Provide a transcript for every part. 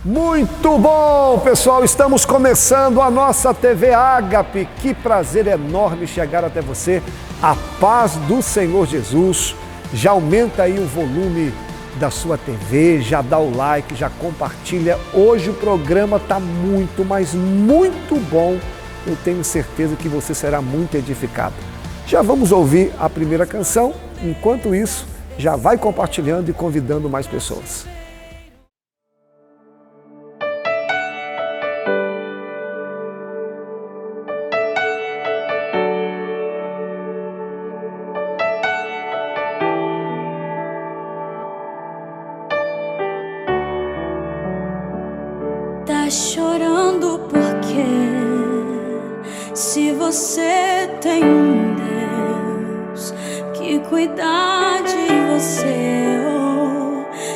Muito bom, pessoal, estamos começando a nossa TV Ágape. Que prazer enorme chegar até você. A paz do Senhor Jesus. Já aumenta aí o volume da sua TV, já dá o like, já compartilha. Hoje o programa está muito, mas muito bom. Eu tenho certeza que você será muito edificado. Já vamos ouvir a primeira canção. Enquanto isso, já vai compartilhando e convidando mais pessoas. Tá chorando porque se você tem um Deus que cuida de você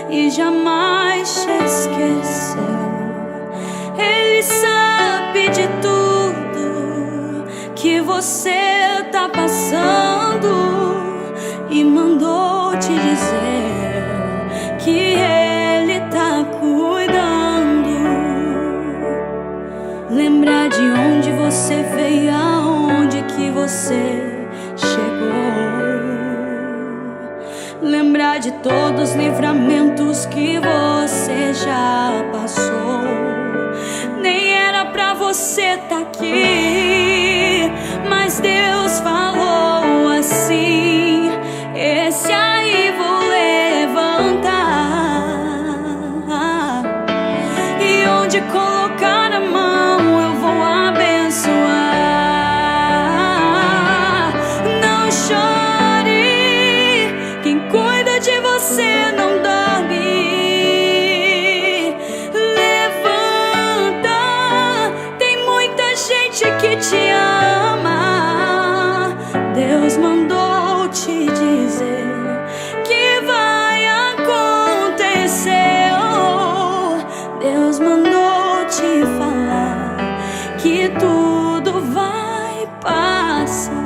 e jamais te esqueceu, Ele sabe de tudo que você tá passando e mandou te dizer que Ele tá cuidando. Lembrar de onde você veio, aonde que você chegou. Lembrar de todos os livramentos que você já passou. Nem era pra você tá aqui, mas Deus falou assim: esse aí vou levantar, e onde colocar a mão eu vou abençoar. Não chore, quem cuida de você não dorme. Levanta, tem muita gente que te ama. Deus mandou te dizer que vai acontecer. Deus mandou te falar que tudo vai passar.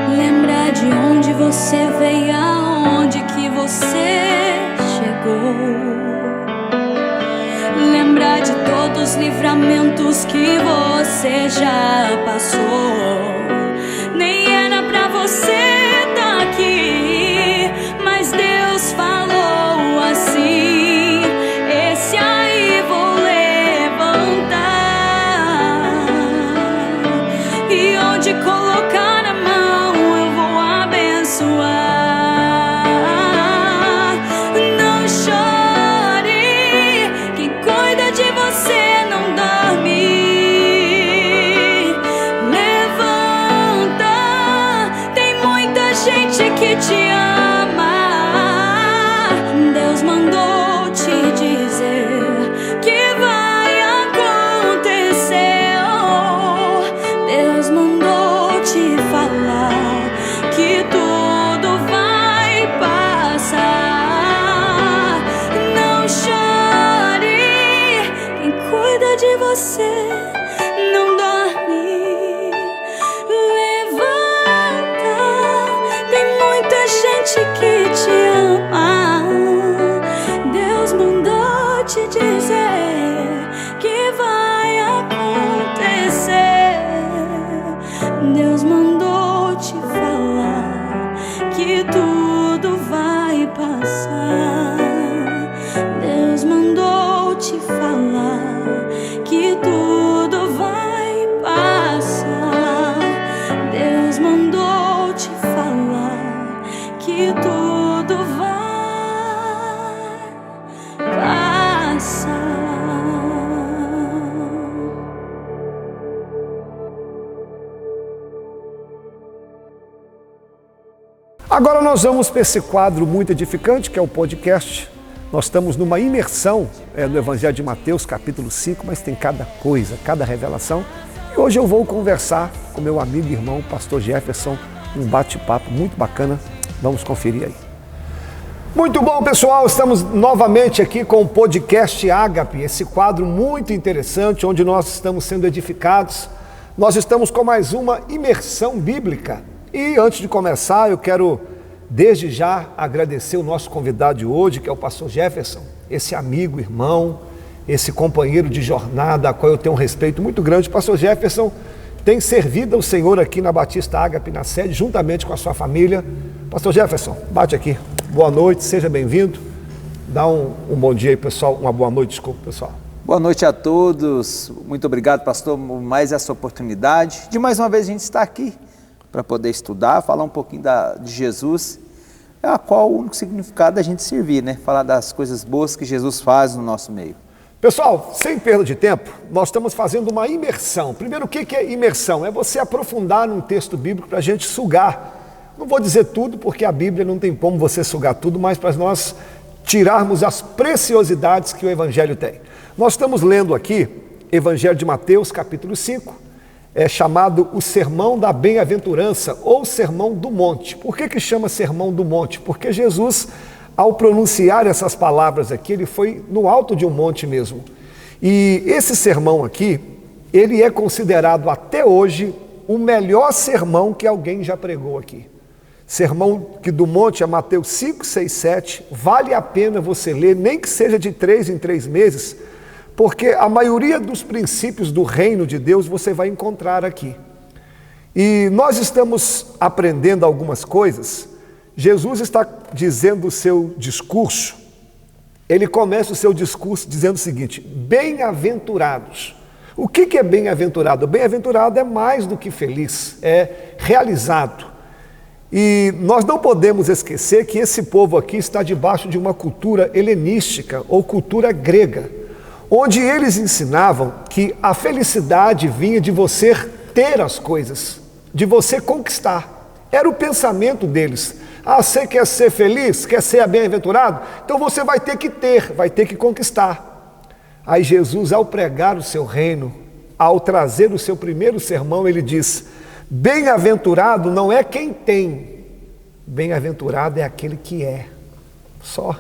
Lembrar de onde você veio, aonde que você chegou. Lembrar de todos os livramentos que você já passou. Nem era pra você tá aqui, mas Deus falou assim: esse aí vou levantar, e onde colocar a mão eu vou abençoar. Não chore, quem cuida de você não dorme. Levanta, tem muita gente que te ama. Deus mandou te dizer que vai acontecer. Deus mandou te falar que tudo vai passar. Não chore, quem cuida de você não dorme. Levanta, tem muita gente que te ama. Deus mandou te dizer que vai acontecer. Deus mandou te falar que tudo vai passar. Deus mandou te falar que tudo vai passar. Deus mandou te falar que tudo vai passar. Agora nós vamos para esse quadro muito edificante, que é o podcast. Nós estamos numa imersão no Evangelho de Mateus, capítulo 5, mas tem cada coisa, cada revelação. E hoje eu vou conversar com meu amigo e irmão, pastor Jefferson, um bate-papo muito bacana. Vamos conferir aí. Muito bom, pessoal, estamos novamente aqui com o podcast Ágape, esse quadro muito interessante onde nós estamos sendo edificados. Nós estamos com mais uma imersão bíblica e antes de começar eu quero desde já agradecer o nosso convidado de hoje, que é o pastor Jefferson, esse amigo, irmão, esse companheiro de jornada a qual eu tenho um respeito muito grande. O pastor Jefferson tem servido ao Senhor aqui na Batista Ágape, na sede, juntamente com a sua família. Pastor Jefferson, bate aqui. Boa noite, seja bem-vindo. Dá um bom dia aí, pessoal. Uma boa noite, desculpa, pessoal. Boa noite a todos. Muito obrigado, pastor, por mais essa oportunidade. De mais uma vez a gente está aqui para poder estudar, falar um pouquinho de Jesus, a qual o único significado da gente servir, né? Falar das coisas boas que Jesus faz no nosso meio. Pessoal, sem perda de tempo, nós estamos fazendo uma imersão. Primeiro, o que é imersão? É você aprofundar num texto bíblico para a gente sugar. Não vou dizer tudo, porque a Bíblia não tem como você sugar tudo, mas para nós tirarmos as preciosidades que o Evangelho tem. Nós estamos lendo aqui, Evangelho de Mateus, capítulo 5, é chamado o Sermão da Bem-aventurança, ou Sermão do Monte. Por que chama Sermão do Monte? Porque Jesus, ao pronunciar essas palavras aqui, ele foi no alto de um monte mesmo. E esse sermão aqui, ele é considerado até hoje o melhor sermão que alguém já pregou aqui. Sermão que do monte é Mateus 5, 6, 7, vale a pena você ler, nem que seja de 3 em 3 meses, porque a maioria dos princípios do reino de Deus você vai encontrar aqui. E nós estamos aprendendo algumas coisas. Jesus está dizendo o seu discurso, ele começa o seu discurso dizendo o seguinte: bem-aventurados. O que é bem-aventurado? Bem-aventurado é mais do que feliz, é realizado. E nós não podemos esquecer que esse povo aqui está debaixo de uma cultura helenística ou cultura grega, onde eles ensinavam que a felicidade vinha de você ter as coisas, de você conquistar. Era o pensamento deles. Ah, você quer ser feliz? Quer ser bem-aventurado? Então você vai ter que ter, vai ter que conquistar. Aí Jesus, ao pregar o seu reino, ao trazer o seu primeiro sermão, ele diz: bem-aventurado não é quem tem, bem-aventurado é aquele que é. Só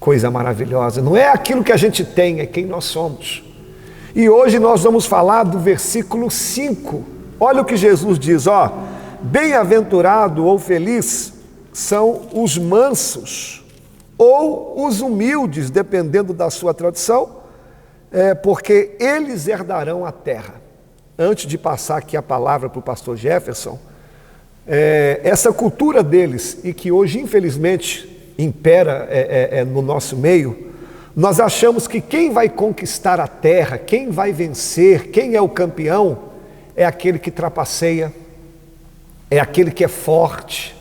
coisa maravilhosa. Não é aquilo que a gente tem, é quem nós somos. E hoje nós vamos falar do versículo 5. Olha o que Jesus diz, ó: bem-aventurado ou feliz são os mansos ou os humildes, dependendo da sua tradução, porque eles herdarão a terra. Antes de passar aqui a palavra para o pastor Jefferson, essa cultura deles, e que hoje infelizmente impera no nosso meio, nós achamos que quem vai conquistar a terra, quem vai vencer, quem é o campeão, é aquele que trapaceia, é aquele que é forte,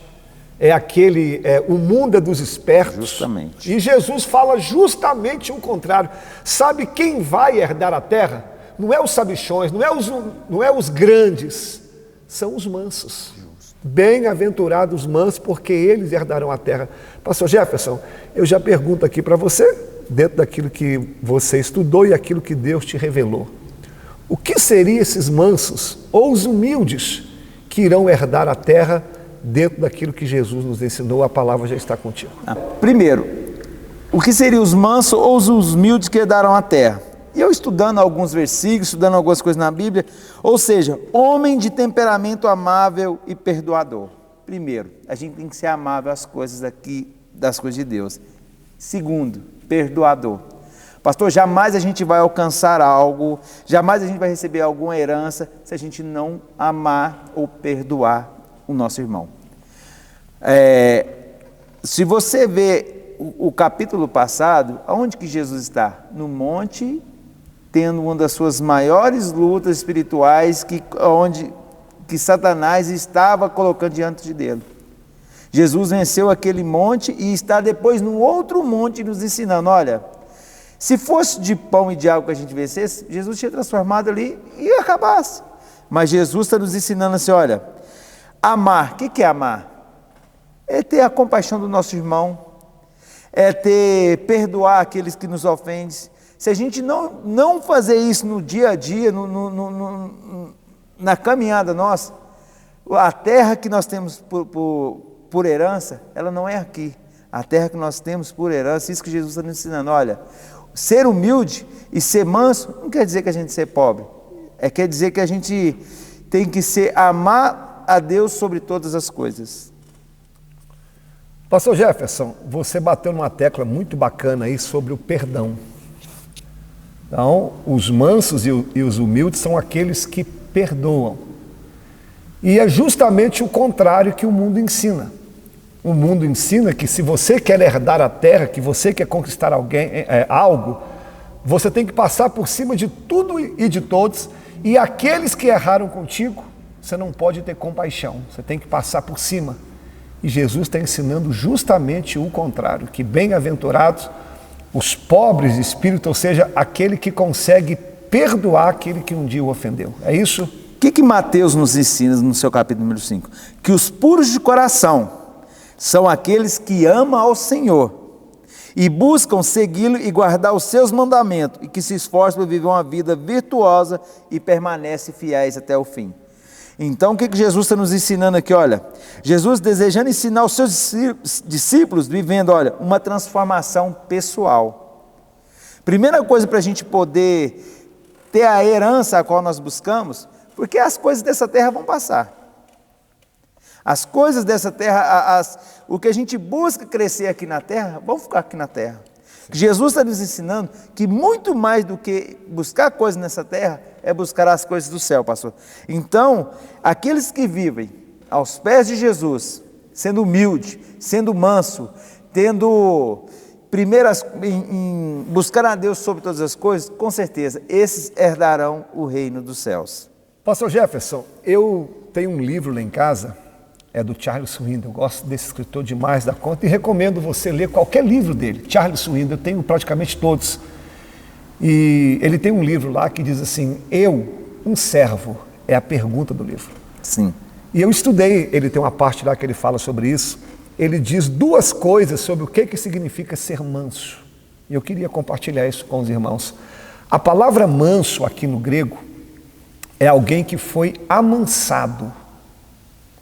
o mundo é dos espertos. Justamente. E Jesus fala justamente o contrário. Sabe quem vai herdar a terra? Não é os sabichões, não é os grandes, são os mansos. Bem-aventurados os mansos, porque eles herdarão a terra. Pastor Jefferson, eu já pergunto aqui para você, dentro daquilo que você estudou e aquilo que Deus te revelou. O que seriam esses mansos ou os humildes que irão herdar a terra dentro daquilo que Jesus nos ensinou? A palavra já está contigo. Primeiro, o que seriam os mansos ou os humildes que herdarão a terra? E eu estudando alguns versículos, estudando algumas coisas na Bíblia, ou seja, homem de temperamento amável e perdoador. Primeiro, a gente tem que ser amável às coisas aqui, das coisas de Deus. Segundo, perdoador. Pastor, jamais a gente vai alcançar algo, jamais a gente vai receber alguma herança se a gente não amar ou perdoar o nosso irmão. Se você vê o capítulo passado, aonde que Jesus está? No monte, tendo uma das suas maiores lutas espirituais, que Satanás estava colocando diante dele. Jesus venceu aquele monte e está depois no outro monte nos ensinando, olha, se fosse de pão e de água que a gente vencesse, Jesus tinha transformado ali e acabasse. Mas Jesus está nos ensinando assim, olha, amar, o que é amar? É ter a compaixão do nosso irmão, é perdoar aqueles que nos ofendem. Se a gente não fazer isso no dia a dia, na caminhada nossa, a terra que nós temos por herança, ela não é aqui. a terra que nós temos por herança, isso que Jesus está nos ensinando. Olha, ser humilde e ser manso não quer dizer que a gente seja pobre, quer dizer que a gente tem que amar a Deus sobre todas as coisas. Pastor Jefferson, você bateu numa tecla muito bacana aí sobre o perdão. Então, os mansos e os humildes são aqueles que perdoam. E é justamente o contrário que o mundo ensina. O mundo ensina que se você quer herdar a terra, que você quer conquistar algo, você tem que passar por cima de tudo e de todos, e aqueles que erraram contigo, você não pode ter compaixão, você tem que passar por cima. E Jesus está ensinando justamente o contrário, que bem-aventurados os pobres de espírito, ou seja, aquele que consegue perdoar aquele que um dia o ofendeu. É isso? O que Mateus nos ensina no seu capítulo número 5? Que os puros de coração são aqueles que amam ao Senhor e buscam segui-lo e guardar os seus mandamentos, e que se esforçam para viver uma vida virtuosa e permanecem fiéis até o fim. Então, o que Jesus está nos ensinando aqui? Olha, Jesus desejando ensinar os seus discípulos, vivendo, olha, uma transformação pessoal. Primeira coisa para a gente poder ter a herança a qual nós buscamos, porque as coisas dessa terra vão passar. As coisas dessa terra, o que a gente busca crescer aqui na terra, vão ficar aqui na terra. Jesus está nos ensinando que muito mais do que buscar coisas nessa terra, é buscar as coisas do céu, pastor. Então, aqueles que vivem aos pés de Jesus, sendo humilde, sendo manso, tendo buscar a Deus sobre todas as coisas, com certeza, esses herdarão o reino dos céus. Pastor Jefferson, eu tenho um livro lá em casa, é do Charles Swindoll. Eu gosto desse escritor demais da conta e recomendo você ler qualquer livro dele. Charles Swindoll, eu tenho praticamente todos. E ele tem um livro lá que diz assim, um servo, é a pergunta do livro. Sim. E eu estudei, ele tem uma parte lá que ele fala sobre isso. Ele diz duas coisas sobre o que significa ser manso. E eu queria compartilhar isso com os irmãos. A palavra manso aqui no grego é alguém que foi amansado.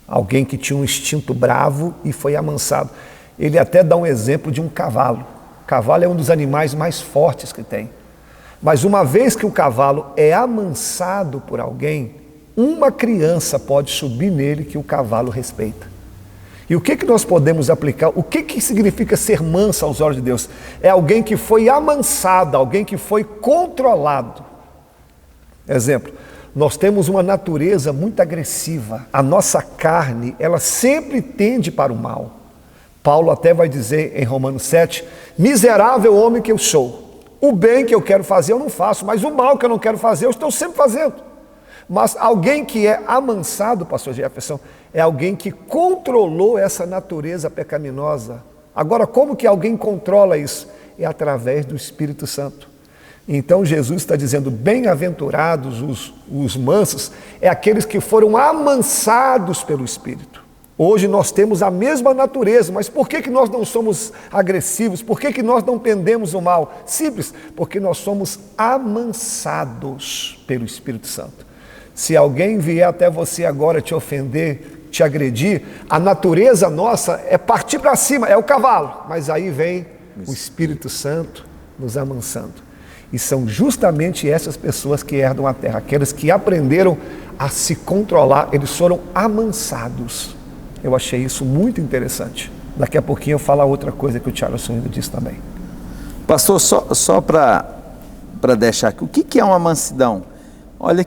Alguém que tinha um instinto bravo e foi amansado. Ele até dá um exemplo de um cavalo. O cavalo é um dos animais mais fortes que tem. Mas uma vez que o cavalo é amansado por alguém, uma criança pode subir nele que o cavalo respeita. E o que nós podemos aplicar? O que significa ser manso aos olhos de Deus? É alguém que foi amansado, alguém que foi controlado. Exemplo. Nós temos uma natureza muito agressiva. A nossa carne, ela sempre tende para o mal. Paulo até vai dizer em Romanos 7, miserável homem que eu sou. O bem que eu quero fazer eu não faço, mas o mal que eu não quero fazer eu estou sempre fazendo. Mas alguém que é amansado, pastor Jefferson, é alguém que controlou essa natureza pecaminosa. Agora, como que alguém controla isso? É através do Espírito Santo. Então Jesus está dizendo, bem-aventurados os mansos, é aqueles que foram amansados pelo Espírito. Hoje nós temos a mesma natureza, mas por que nós não somos agressivos? Por que nós não tendemos o mal? Simples, porque nós somos amansados pelo Espírito Santo. Se alguém vier até você agora te ofender, te agredir, a natureza nossa é partir para cima, é o cavalo, mas aí vem o Espírito Santo nos amansando. E são justamente essas pessoas que herdam a terra, aqueles que aprenderam a se controlar, eles foram amansados. Eu achei isso muito interessante. Daqui a pouquinho eu falo outra coisa que o Charles Swindoll disse também. Pastor, só para deixar aqui, o que é uma mansidão? Olha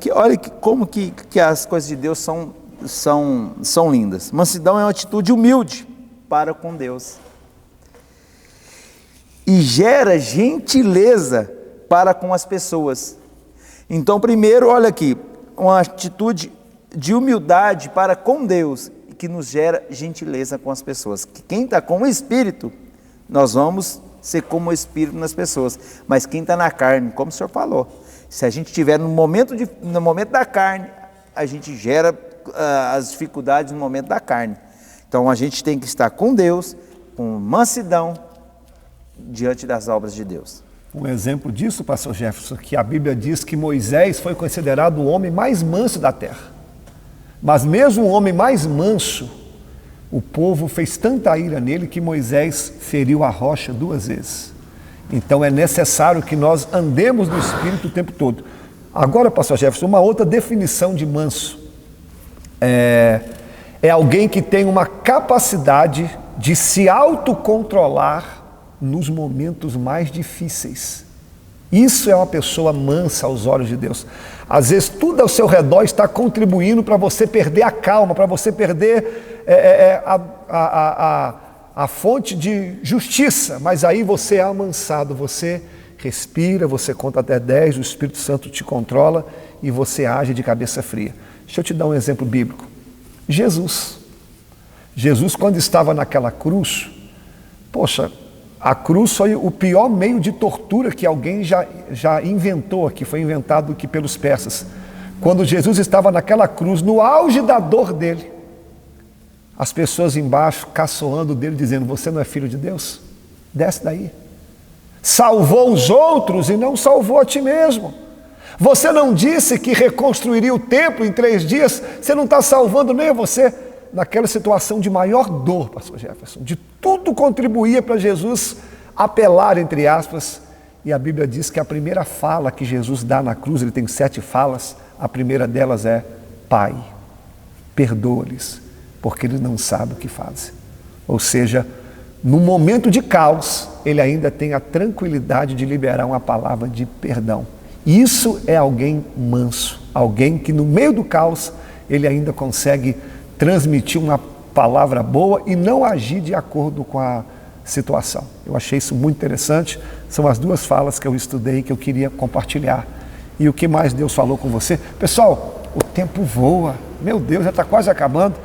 como que as coisas de Deus são lindas. Mansidão é uma atitude humilde para com Deus. E gera gentileza para com as pessoas. Então, primeiro, olha aqui, uma atitude de humildade para com Deus, que nos gera gentileza com as pessoas. Quem está com o Espírito, nós vamos ser como o Espírito nas pessoas. Mas quem está na carne, como o senhor falou, se a gente estiver no momento da carne, a gente gera as dificuldades no momento da carne. Então, a gente tem que estar com Deus, com mansidão, diante das obras de Deus. Um exemplo disso, pastor Jefferson, que a Bíblia diz que Moisés foi considerado o homem mais manso da terra. Mas mesmo o homem mais manso, o povo fez tanta ira nele que Moisés feriu a rocha 2 vezes. Então é necessário que nós andemos no Espírito o tempo todo. Agora, pastor Jefferson, uma outra definição de manso é alguém que tem uma capacidade de se autocontrolar nos momentos mais difíceis. Isso é uma pessoa mansa aos olhos de Deus. Às vezes tudo ao seu redor está contribuindo para você perder a calma, para você perder a fonte de justiça, mas aí você é amansado, você respira, você conta até 10, o Espírito Santo te controla e você age de cabeça fria. Deixa eu te dar um exemplo bíblico. Jesus, quando estava naquela cruz, poxa, a cruz foi o pior meio de tortura que alguém já inventou aqui, foi inventado aqui pelos persas. Quando Jesus estava naquela cruz, no auge da dor dele, as pessoas embaixo caçoando dele, dizendo: você não é filho de Deus? Desce daí. Salvou os outros e não salvou a ti mesmo. Você não disse que reconstruiria o templo em 3 dias, você não está salvando nem você. Naquela situação de maior dor, pastor Jefferson, de tudo contribuía para Jesus apelar, entre aspas, e a Bíblia diz que a primeira fala que Jesus dá na cruz, ele tem 7 falas, a primeira delas é: Pai, perdoa-lhes, porque eles não sabem o que fazem. Ou seja, no momento de caos, ele ainda tem a tranquilidade de liberar uma palavra de perdão. Isso é alguém manso, alguém que no meio do caos, ele ainda consegue transmitir uma palavra boa e não agir de acordo com a situação. Eu achei isso muito interessante. São as 2 falas que eu estudei, que eu queria compartilhar. E o que mais Deus falou com você? Pessoal, o tempo voa. Meu Deus, já está quase acabando.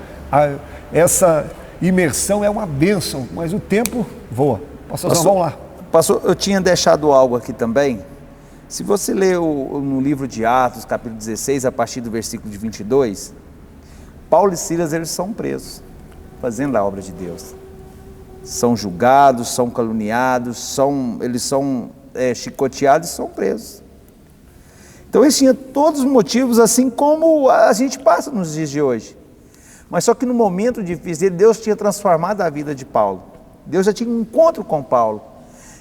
Essa imersão é uma bênção, mas o tempo voa. Pastorzão, vamos lá. Pastor, eu tinha deixado algo aqui também. Se você ler no livro de Atos, capítulo 16, a partir do versículo de 22, Paulo e Silas, eles são presos, fazendo a obra de Deus. São julgados, são caluniados, eles são chicoteados e são presos. Então eles tinham todos os motivos, assim como a gente passa nos dias de hoje. Mas só que no momento difícil, Deus tinha transformado a vida de Paulo. Deus já tinha um encontro com Paulo.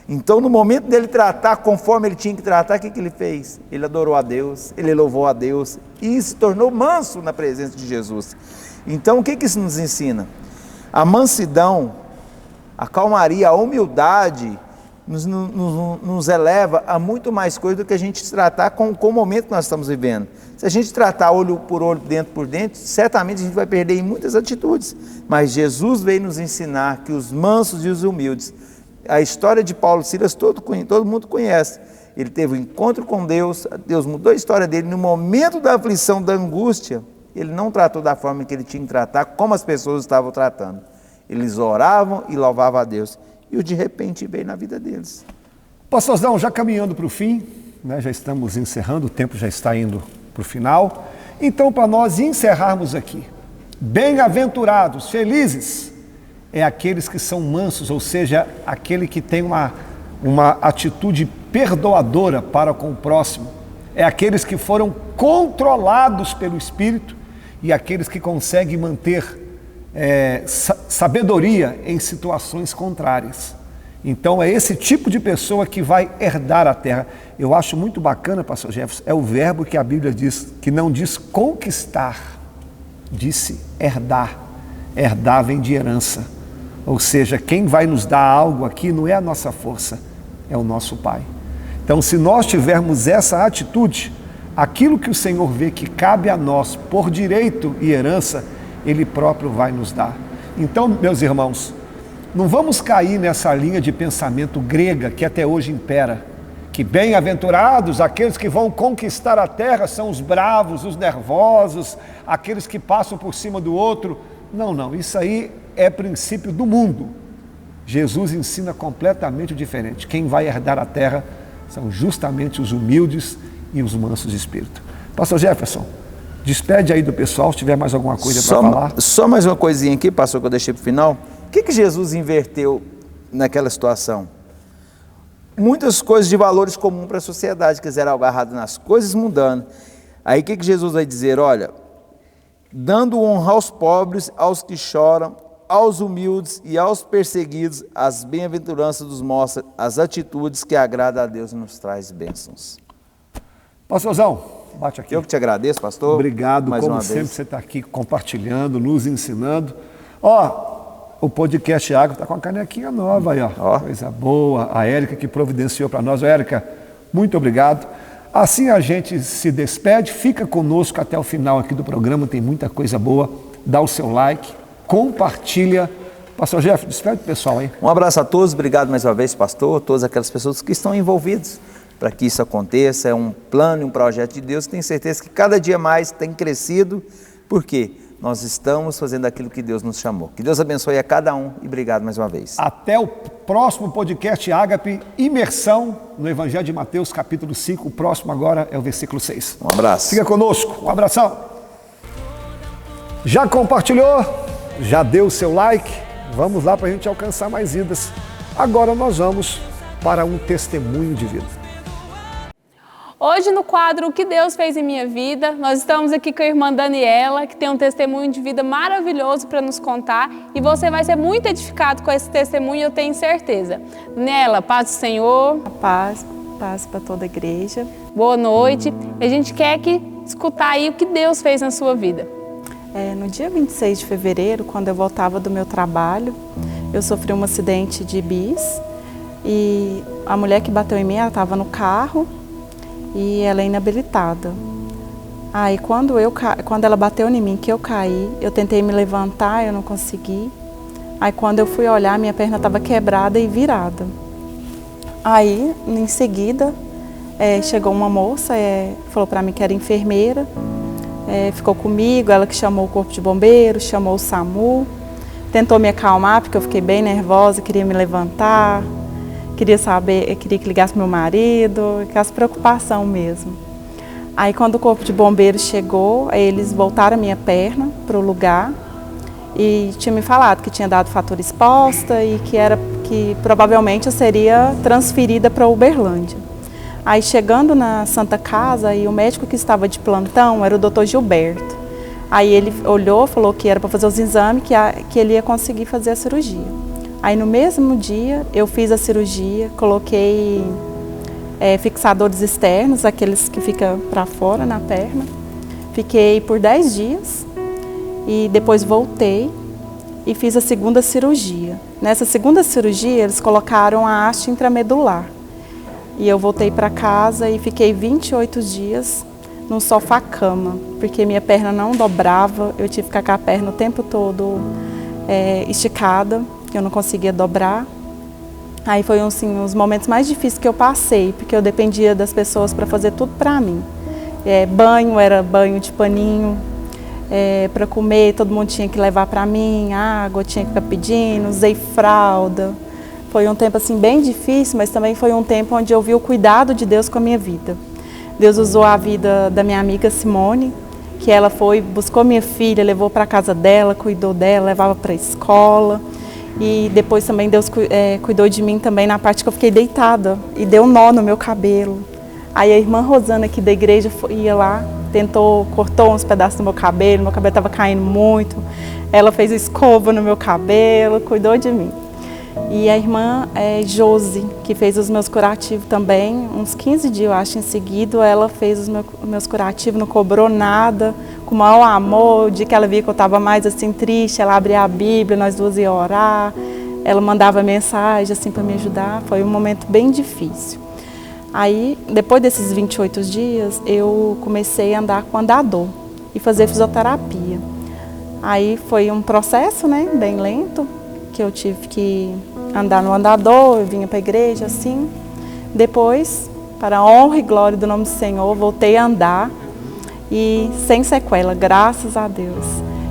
Então no momento dele tratar conforme ele tinha que tratar, o que ele fez? Ele adorou a Deus, ele louvou a Deus e se tornou manso na presença de Jesus. Então o que isso nos ensina? A mansidão, a calmaria, a humildade nos eleva a muito mais coisa do que a gente tratar com o momento que nós estamos vivendo. Se a gente tratar olho por olho, dentro por dentro, certamente a gente vai perder em muitas atitudes. Mas Jesus veio nos ensinar que os mansos e os humildes, a história de Paulo e Silas todo mundo conhece. Ele teve um encontro com Deus, Deus mudou a história dele. No momento da aflição, da angústia, ele não tratou da forma que ele tinha que tratar, como as pessoas estavam tratando. Eles oravam e louvavam a Deus. E o de repente veio na vida deles. Pastorzão, já caminhando para o fim, né, já estamos encerrando, o tempo já está indo para o final. Então, para nós encerrarmos aqui, bem-aventurados, felizes, é aqueles que são mansos, ou seja, aquele que tem uma atitude perdoadora para com o próximo. É aqueles que foram controlados pelo Espírito e aqueles que conseguem manter sabedoria em situações contrárias. Então é esse tipo de pessoa que vai herdar a terra. Eu acho muito bacana, pastor Jefferson, é o verbo que a Bíblia diz, que não diz conquistar, disse herdar. Herdar vem de herança. Ou seja, quem vai nos dar algo aqui não é a nossa força, é o nosso Pai. Então, se nós tivermos essa atitude, aquilo que o Senhor vê que cabe a nós por direito e herança, Ele próprio vai nos dar. Então, meus irmãos, não vamos cair nessa linha de pensamento grega que até hoje impera, que bem-aventurados, aqueles que vão conquistar a terra são os bravos, os nervosos, aqueles que passam por cima do outro. Não, isso aí é princípio do mundo. Jesus ensina completamente diferente. Quem vai herdar a terra são justamente os humildes e os mansos de espírito. Pastor Jefferson, despede aí do pessoal, se tiver mais alguma coisa para falar. Só mais uma coisinha aqui, pastor, que eu deixei para o final. O que Jesus inverteu naquela situação? Muitas coisas de valores comuns para a sociedade, que eram agarradas nas coisas mundanas. Aí o que Jesus vai dizer? Olha, dando honra aos pobres, aos que choram, aos humildes e aos perseguidos, as bem-aventuranças nos mostra as atitudes que agradam a Deus e nos traz bênçãos. Pastorzão, bate aqui. Eu que te agradeço, pastor. Obrigado, mais como uma sempre, vez. você está aqui compartilhando, nos ensinando. Ó, o podcast Água está com a canequinha nova aí, ó. Ó. Coisa boa. A Érica que providenciou para nós. Ô, Érica, muito obrigado. Assim a gente se despede, fica conosco até o final aqui do programa, tem muita coisa boa. Dá o seu like, compartilha. Pastor Jeff, despede o pessoal aí. Um abraço a todos, obrigado mais uma vez, pastor, todas aquelas pessoas que estão envolvidas para que isso aconteça. É um plano, um projeto de Deus. Tenho certeza que cada dia mais tem crescido, porque nós estamos fazendo aquilo que Deus nos chamou. Que Deus abençoe a cada um e obrigado mais uma vez. Até o próximo podcast Ágape, imersão no Evangelho de Mateus, capítulo 5. O próximo agora é o versículo 6. Um abraço. Fica conosco, um abração. Já compartilhou? Já deu o seu like? Vamos lá para a gente alcançar mais vidas. Agora nós vamos para um testemunho de vida. Hoje no quadro O que Deus fez em minha vida, nós estamos aqui com a irmã Daniela, que tem um testemunho de vida maravilhoso para nos contar, e você vai ser muito edificado com esse testemunho, eu tenho certeza. Daniela, paz do Senhor. Paz para toda a igreja. Boa noite. A gente quer escutar aí o que Deus fez na sua vida. No dia 26 de fevereiro, quando eu voltava do meu trabalho, eu sofri um acidente de bis e a mulher que bateu em mim, ela estava no carro e ela é inabilitada. Aí quando ela bateu em mim, que eu caí, eu tentei me levantar, eu não consegui. Aí quando eu fui olhar, minha perna estava quebrada e virada. Aí, em seguida, chegou uma moça, falou para mim que era enfermeira, ficou comigo, ela que chamou o corpo de bombeiro, chamou o SAMU, tentou me acalmar porque eu fiquei bem nervosa, queria me levantar, queria que ligasse meu marido, aquelas preocupação mesmo. Aí quando o corpo de bombeiro chegou, eles voltaram a minha perna para o lugar e tinha me falado que tinha dado fratura exposta e que provavelmente eu seria transferida para Uberlândia. Aí chegando na Santa Casa, e o médico que estava de plantão era o Dr. Gilberto. Aí ele olhou, falou que era para fazer os exames, que ele ia conseguir fazer a cirurgia. Aí no mesmo dia eu fiz a cirurgia, coloquei fixadores externos, aqueles que ficam para fora na perna. Fiquei por 10 dias e depois voltei e fiz a segunda cirurgia. Nessa segunda cirurgia eles colocaram a haste intramedular. E eu voltei para casa e fiquei 28 dias num sofá-cama, porque minha perna não dobrava, eu tive que ficar com a perna o tempo todo esticada, eu não conseguia dobrar. Aí foi assim, os momentos mais difíceis que eu passei, porque eu dependia das pessoas para fazer tudo para mim. Banho, era banho de paninho, para comer, todo mundo tinha que levar para mim, água, tinha que ficar pedindo, usei fralda. Foi um tempo assim bem difícil, mas também foi um tempo onde eu vi o cuidado de Deus com a minha vida. Deus usou a vida da minha amiga Simone, que ela buscou minha filha, levou para a casa dela, cuidou dela, levava para a escola. E depois também Deus cuidou de mim também na parte que eu fiquei deitada e deu um nó no meu cabelo. Aí a irmã Rosana aqui da igreja ia lá, cortou uns pedaços do meu cabelo estava caindo muito. Ela fez escova no meu cabelo, cuidou de mim. E a irmã Josi, que fez os meus curativos também, uns 15 dias, eu acho, em seguida, ela fez os meus curativos, não cobrou nada, com o maior amor. O dia que ela via que eu estava mais assim triste, ela abria a Bíblia, nós duas ia orar, ela mandava mensagem assim para me ajudar. Foi um momento bem difícil. Aí, depois desses 28 dias, eu comecei a andar com andador e fazer fisioterapia. Aí foi um processo, né, bem lento, que eu tive que andar no andador, eu vinha para a igreja assim. Depois, para a honra e glória do nome do Senhor, voltei a andar e sem sequela, graças a Deus.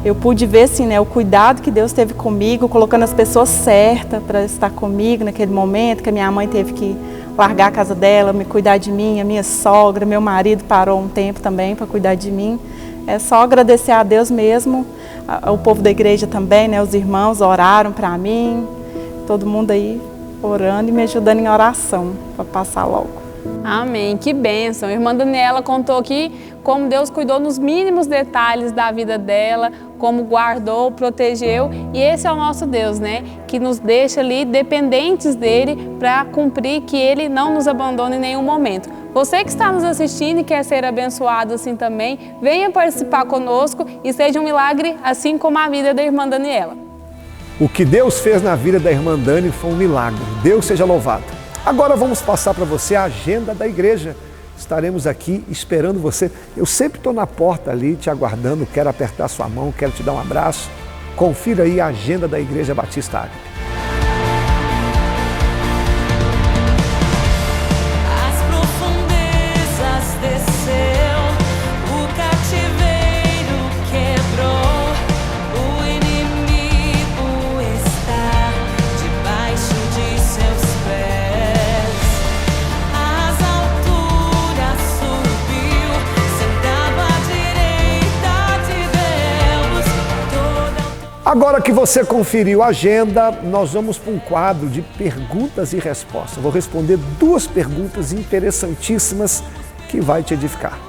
Eu pude ver assim, né, o cuidado que Deus teve comigo, colocando as pessoas certas para estar comigo naquele momento, que a minha mãe teve que largar a casa dela, me cuidar de mim, a minha sogra, meu marido parou um tempo também para cuidar de mim. É só agradecer a Deus mesmo. O povo da igreja também, né, os irmãos oraram para mim, todo mundo aí orando e me ajudando em oração para passar logo. Amém, que bênção. A irmã Daniela contou aqui como Deus cuidou nos mínimos detalhes da vida dela, como guardou, protegeu, e esse é o nosso Deus, né? Que nos deixa ali dependentes dele para cumprir que ele não nos abandona em nenhum momento. Você que está nos assistindo e quer ser abençoado assim também, venha participar conosco e seja um milagre assim como a vida da irmã Daniela. O que Deus fez na vida da irmã Dani foi um milagre. Deus seja louvado. Agora vamos passar para você a agenda da igreja. Estaremos aqui esperando você. Eu sempre estou na porta ali te aguardando, quero apertar sua mão, quero te dar um abraço. Confira aí a agenda da Igreja Batista Ágape. Agora que você conferiu a agenda, nós vamos para um quadro de perguntas e respostas. Vou responder 2 perguntas interessantíssimas que vai te edificar.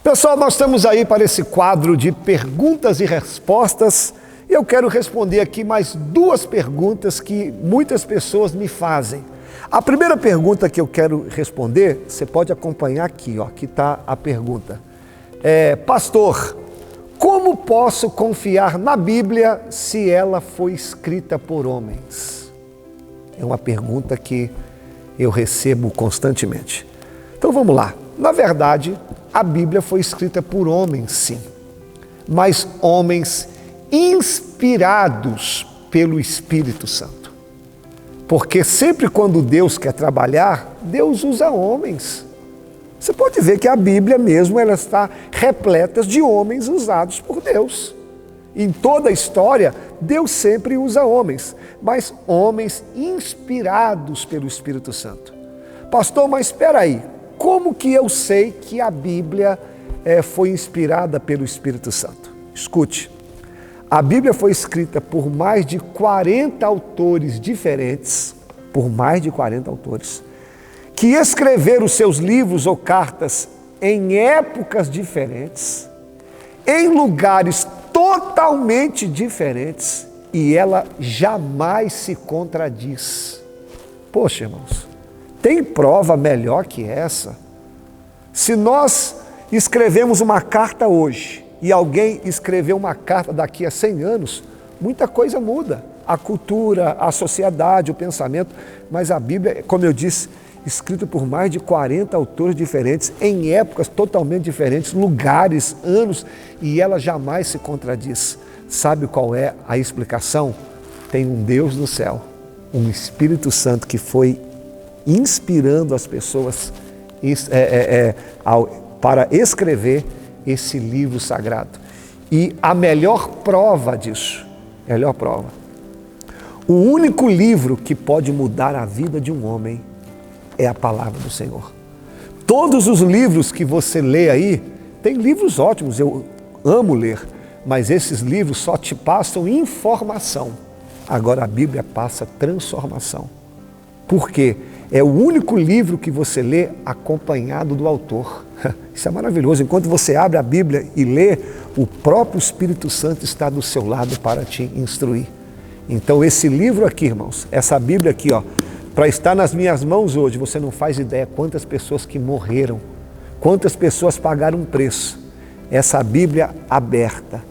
Pessoal, nós estamos aí para esse quadro de perguntas e respostas. Eu quero responder aqui mais 2 perguntas que muitas pessoas me fazem. A primeira pergunta que eu quero responder, você pode acompanhar aqui, ó, aqui está a pergunta. Pastor, como posso confiar na Bíblia se ela foi escrita por homens? É uma pergunta que eu recebo constantemente. Então vamos lá. Na verdade, a Bíblia foi escrita por homens, sim. Mas homens inspirados pelo Espírito Santo. Porque sempre quando Deus quer trabalhar, Deus usa homens. Você pode ver que a Bíblia mesmo ela está repleta de homens usados por Deus. Em toda a história, Deus sempre usa homens, mas homens inspirados pelo Espírito Santo. Pastor, mas espera aí, como que eu sei que a Bíblia foi inspirada pelo Espírito Santo? Escute, a Bíblia foi escrita por mais de 40 autores diferentes, que escreveram seus livros ou cartas em épocas diferentes, em lugares totalmente diferentes, e ela jamais se contradiz. Poxa, irmãos, tem prova melhor que essa? Se nós escrevemos uma carta hoje e alguém escreveu uma carta daqui a 100 anos, muita coisa muda. A cultura, a sociedade, o pensamento, mas a Bíblia, como eu disse, escrito por mais de 40 autores diferentes, em épocas totalmente diferentes, lugares, anos, e ela jamais se contradiz. Sabe qual é a explicação? Tem um Deus no céu, um Espírito Santo que foi inspirando as pessoas para escrever esse livro sagrado. E a melhor prova disso, o único livro que pode mudar a vida de um homem é a palavra do Senhor. Todos os livros que você lê aí, tem livros ótimos, eu amo ler, mas esses livros só te passam informação. Agora a Bíblia passa transformação. Por quê? É o único livro que você lê acompanhado do autor. Isso é maravilhoso. Enquanto você abre a Bíblia e lê, o próprio Espírito Santo está do seu lado para te instruir. Então esse livro aqui, irmãos, essa Bíblia aqui, ó, para estar nas minhas mãos hoje, você não faz ideia quantas pessoas que morreram, quantas pessoas pagaram um preço. Essa Bíblia aberta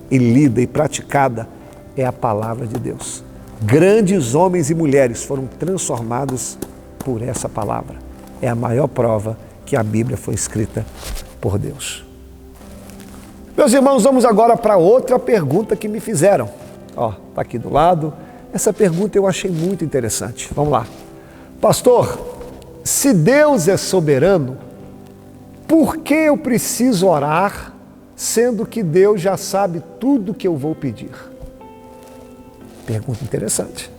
e lida e praticada é a palavra de Deus. Grandes homens e mulheres foram transformados por essa palavra. É a maior prova que a Bíblia foi escrita por Deus. Meus irmãos, vamos agora para outra pergunta que me fizeram. Ó, está aqui do lado. Essa pergunta eu achei muito interessante. Vamos lá. Pastor, se Deus é soberano, por que eu preciso orar, sendo que Deus já sabe tudo que eu vou pedir? Pergunta interessante.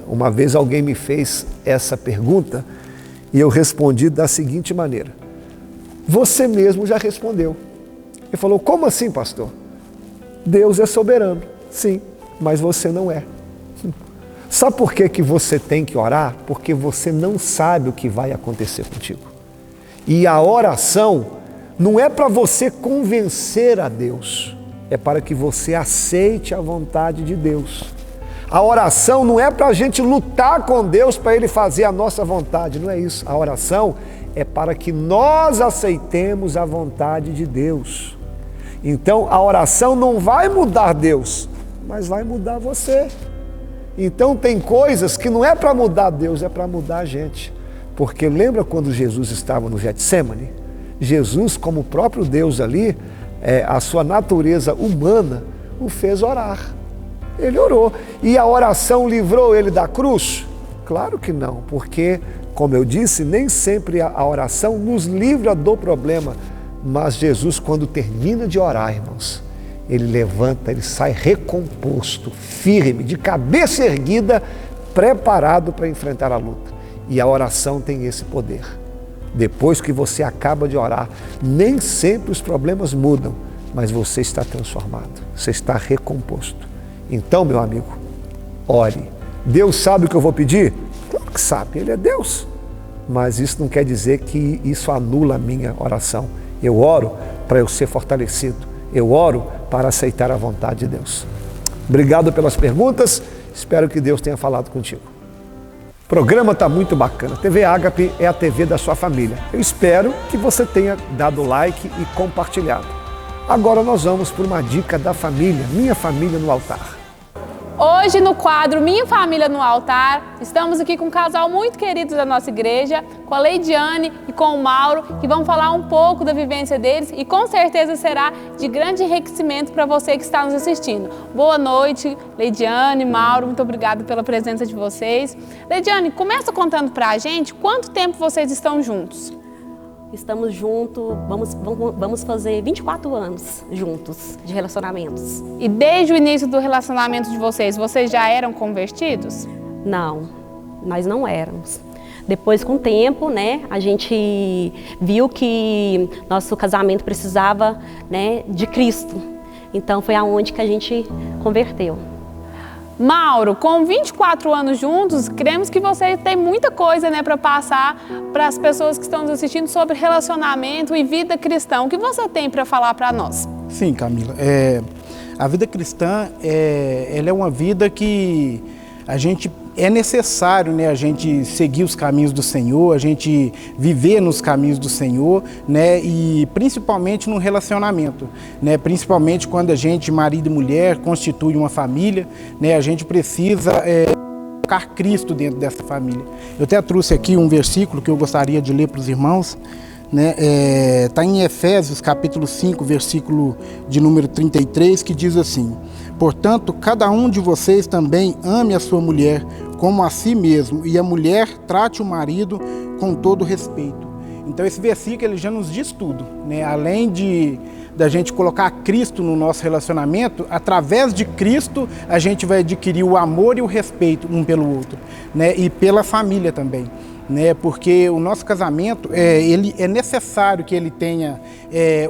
Uma vez alguém me fez essa pergunta e eu respondi da seguinte maneira. Você mesmo já respondeu. Ele falou, como assim, pastor? Deus é soberano, sim, mas você não é. Sabe por que você tem que orar? Porque você não sabe o que vai acontecer contigo. E a oração Não é para você convencer a Deus, é para que você aceite a vontade de Deus. A oração não é para a gente lutar com Deus para Ele fazer a nossa vontade, não é isso. A oração é para que nós aceitemos a vontade de Deus. Então a oração não vai mudar Deus, mas vai mudar você. Então tem coisas que não é para mudar Deus, é para mudar a gente. Porque lembra quando Jesus estava no Getsêmani? Jesus, como o próprio Deus ali, a sua natureza humana o fez orar. Ele orou. E a oração livrou ele da cruz? Claro que não, porque, como eu disse, nem sempre a oração nos livra do problema. Mas Jesus, quando termina de orar, irmãos, ele levanta, ele sai recomposto, firme, de cabeça erguida, preparado para enfrentar a luta. E a oração tem esse poder. Depois que você acaba de orar, nem sempre os problemas mudam, mas você está transformado, você está recomposto. Então, meu amigo, ore. Deus sabe o que eu vou pedir? Claro que sabe, Ele é Deus. Mas isso não quer dizer que isso anula a minha oração. Eu oro para eu ser fortalecido. Eu oro para aceitar a vontade de Deus. Obrigado pelas perguntas. Espero que Deus tenha falado contigo. O programa está muito bacana. TV Ágape é a TV da sua família. Eu espero que você tenha dado like e compartilhado. Agora nós vamos para uma dica da família, Minha Família no Altar. Hoje no quadro Minha Família no Altar, estamos aqui com um casal muito querido da nossa igreja, com a Leidiane e com o Mauro, que vão falar um pouco da vivência deles e com certeza será de grande enriquecimento para você que está nos assistindo. Boa noite, Leidiane, Mauro, muito obrigada pela presença de vocês. Leidiane, começa contando para a gente quanto tempo vocês estão juntos. Estamos juntos, vamos fazer 24 anos juntos de relacionamentos. E desde o início do relacionamento de vocês já eram convertidos? Não, nós não éramos. Depois, com o tempo, né, a gente viu que nosso casamento precisava, né, de Cristo. Então foi aonde que a gente converteu. Mauro, com 24 anos juntos, cremos que você tem muita coisa, né, para passar para as pessoas que estão nos assistindo sobre relacionamento e vida cristã. O que você tem para falar para nós? Sim, Camila. A vida cristã ela é uma vida que é necessário, né, a gente seguir os caminhos do Senhor, a gente viver nos caminhos do Senhor, né, e principalmente no relacionamento, né, principalmente quando a gente, marido e mulher, constitui uma família, né, a gente precisa colocar Cristo dentro dessa família. Eu até trouxe aqui um versículo que eu gostaria de ler para os irmãos, né, tá em Efésios capítulo 5, versículo de número 33, que diz assim: portanto, cada um de vocês também ame a sua mulher como a si mesmo, e a mulher trate o marido com todo respeito. Então esse versículo ele já nos diz tudo, né? Além da gente colocar Cristo no nosso relacionamento, através de Cristo a gente vai adquirir o amor e o respeito um pelo outro, né? E pela família também, né? Porque o nosso casamento, ele é necessário que ele tenha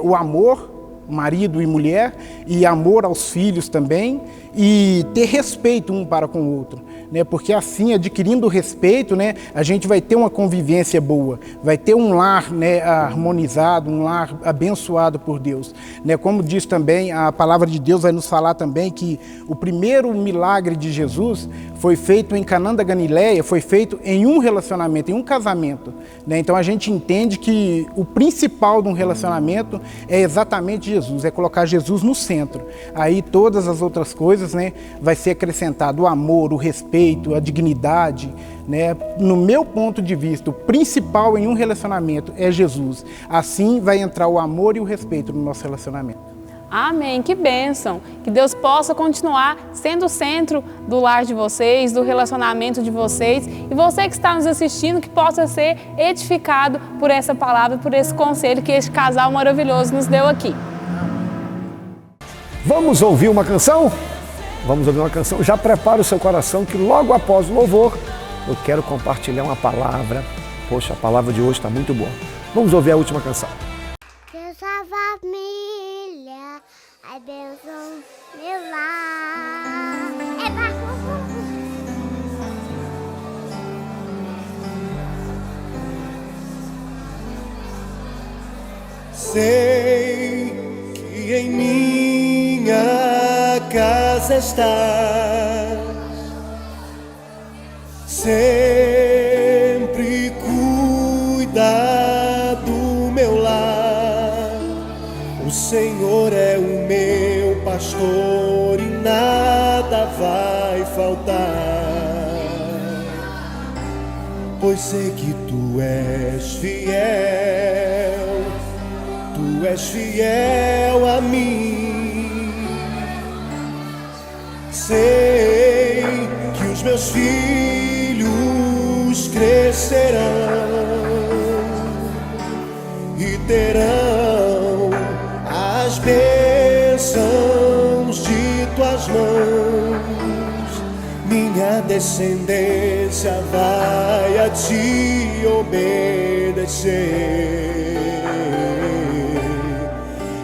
o amor, marido e mulher, e amor aos filhos também, e ter respeito um para com o outro, né? Porque assim, adquirindo respeito, né, a gente vai ter uma convivência boa, vai ter um lar, né, harmonizado, um lar abençoado por Deus, né? Como diz também, a palavra de Deus vai nos falar também que o primeiro milagre de Jesus foi feito em Canaã da Galileia, foi feito em um relacionamento, em um casamento, né? Então a gente entende que o principal de um relacionamento é exatamente Jesus, é colocar Jesus no centro. Aí todas as outras coisas, né, vai ser acrescentado o amor, o respeito, a dignidade, né? No meu ponto de vista, o principal em um relacionamento é Jesus. Assim vai entrar o amor e o respeito no nosso relacionamento. Amém, que bênção! Que Deus possa continuar sendo o centro do lar de vocês, do relacionamento de vocês, e você que está nos assistindo, que possa ser edificado por essa palavra, por esse conselho que este casal maravilhoso nos deu aqui. Vamos ouvir uma canção? Vamos ouvir uma canção. Já prepara o seu coração que logo após o louvor eu quero compartilhar uma palavra. Poxa, a palavra de hoje está muito boa. Vamos ouvir a última canção. Deus a família, abençoe meu lar. Sei que em minha casa estás, sempre cuida do meu lar. O Senhor é o meu pastor e nada vai faltar, pois sei que tu és fiel, tu és fiel a mim. Sei que os meus filhos crescerão e terão as bênçãos de tuas mãos. Minha descendência vai a ti obedecer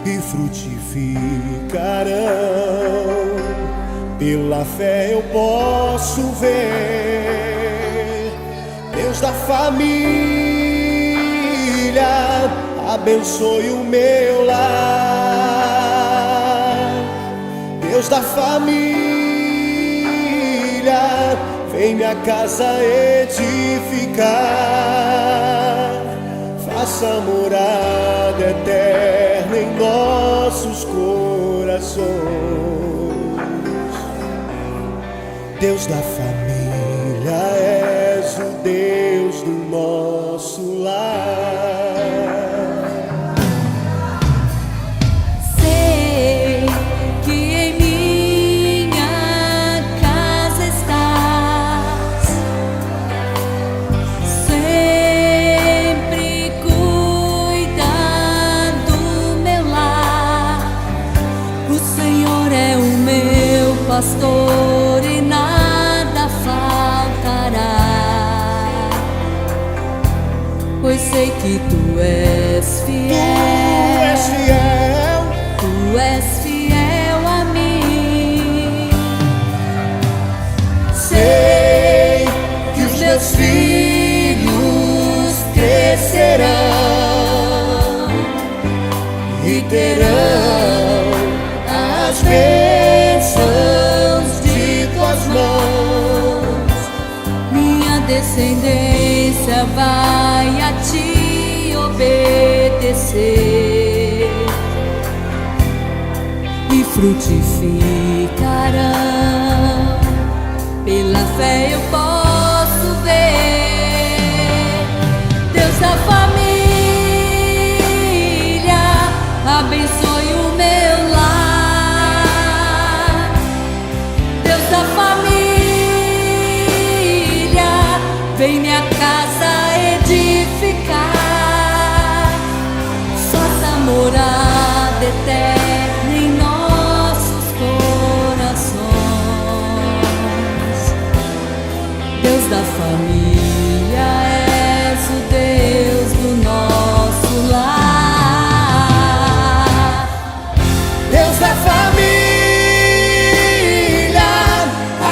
e frutificarão. Pela fé eu posso ver Deus da família, abençoe o meu lar. Deus da família, vem minha casa edificar. Faça morada eterna em nossos corações. Deus da família, és o Deus do nosso lar. Sei que em minha casa estás, sempre cuida do meu lar. O Senhor é o meu pastor e nada faltará, pois sei que tu és fiel, tu és fiel a mim. Sei que os meus filhos crescerão e terão as bênçãos de tuas mãos. Minha descendência vai a ti obedecer e frutificarão. Pela fé eu posso ver Deus da família, abençoe o meu lar. Deus da família, vem minha casa edificar. Faça morada eterna em nossos corações. Deus da família, és o Deus do nosso lar. Deus da família,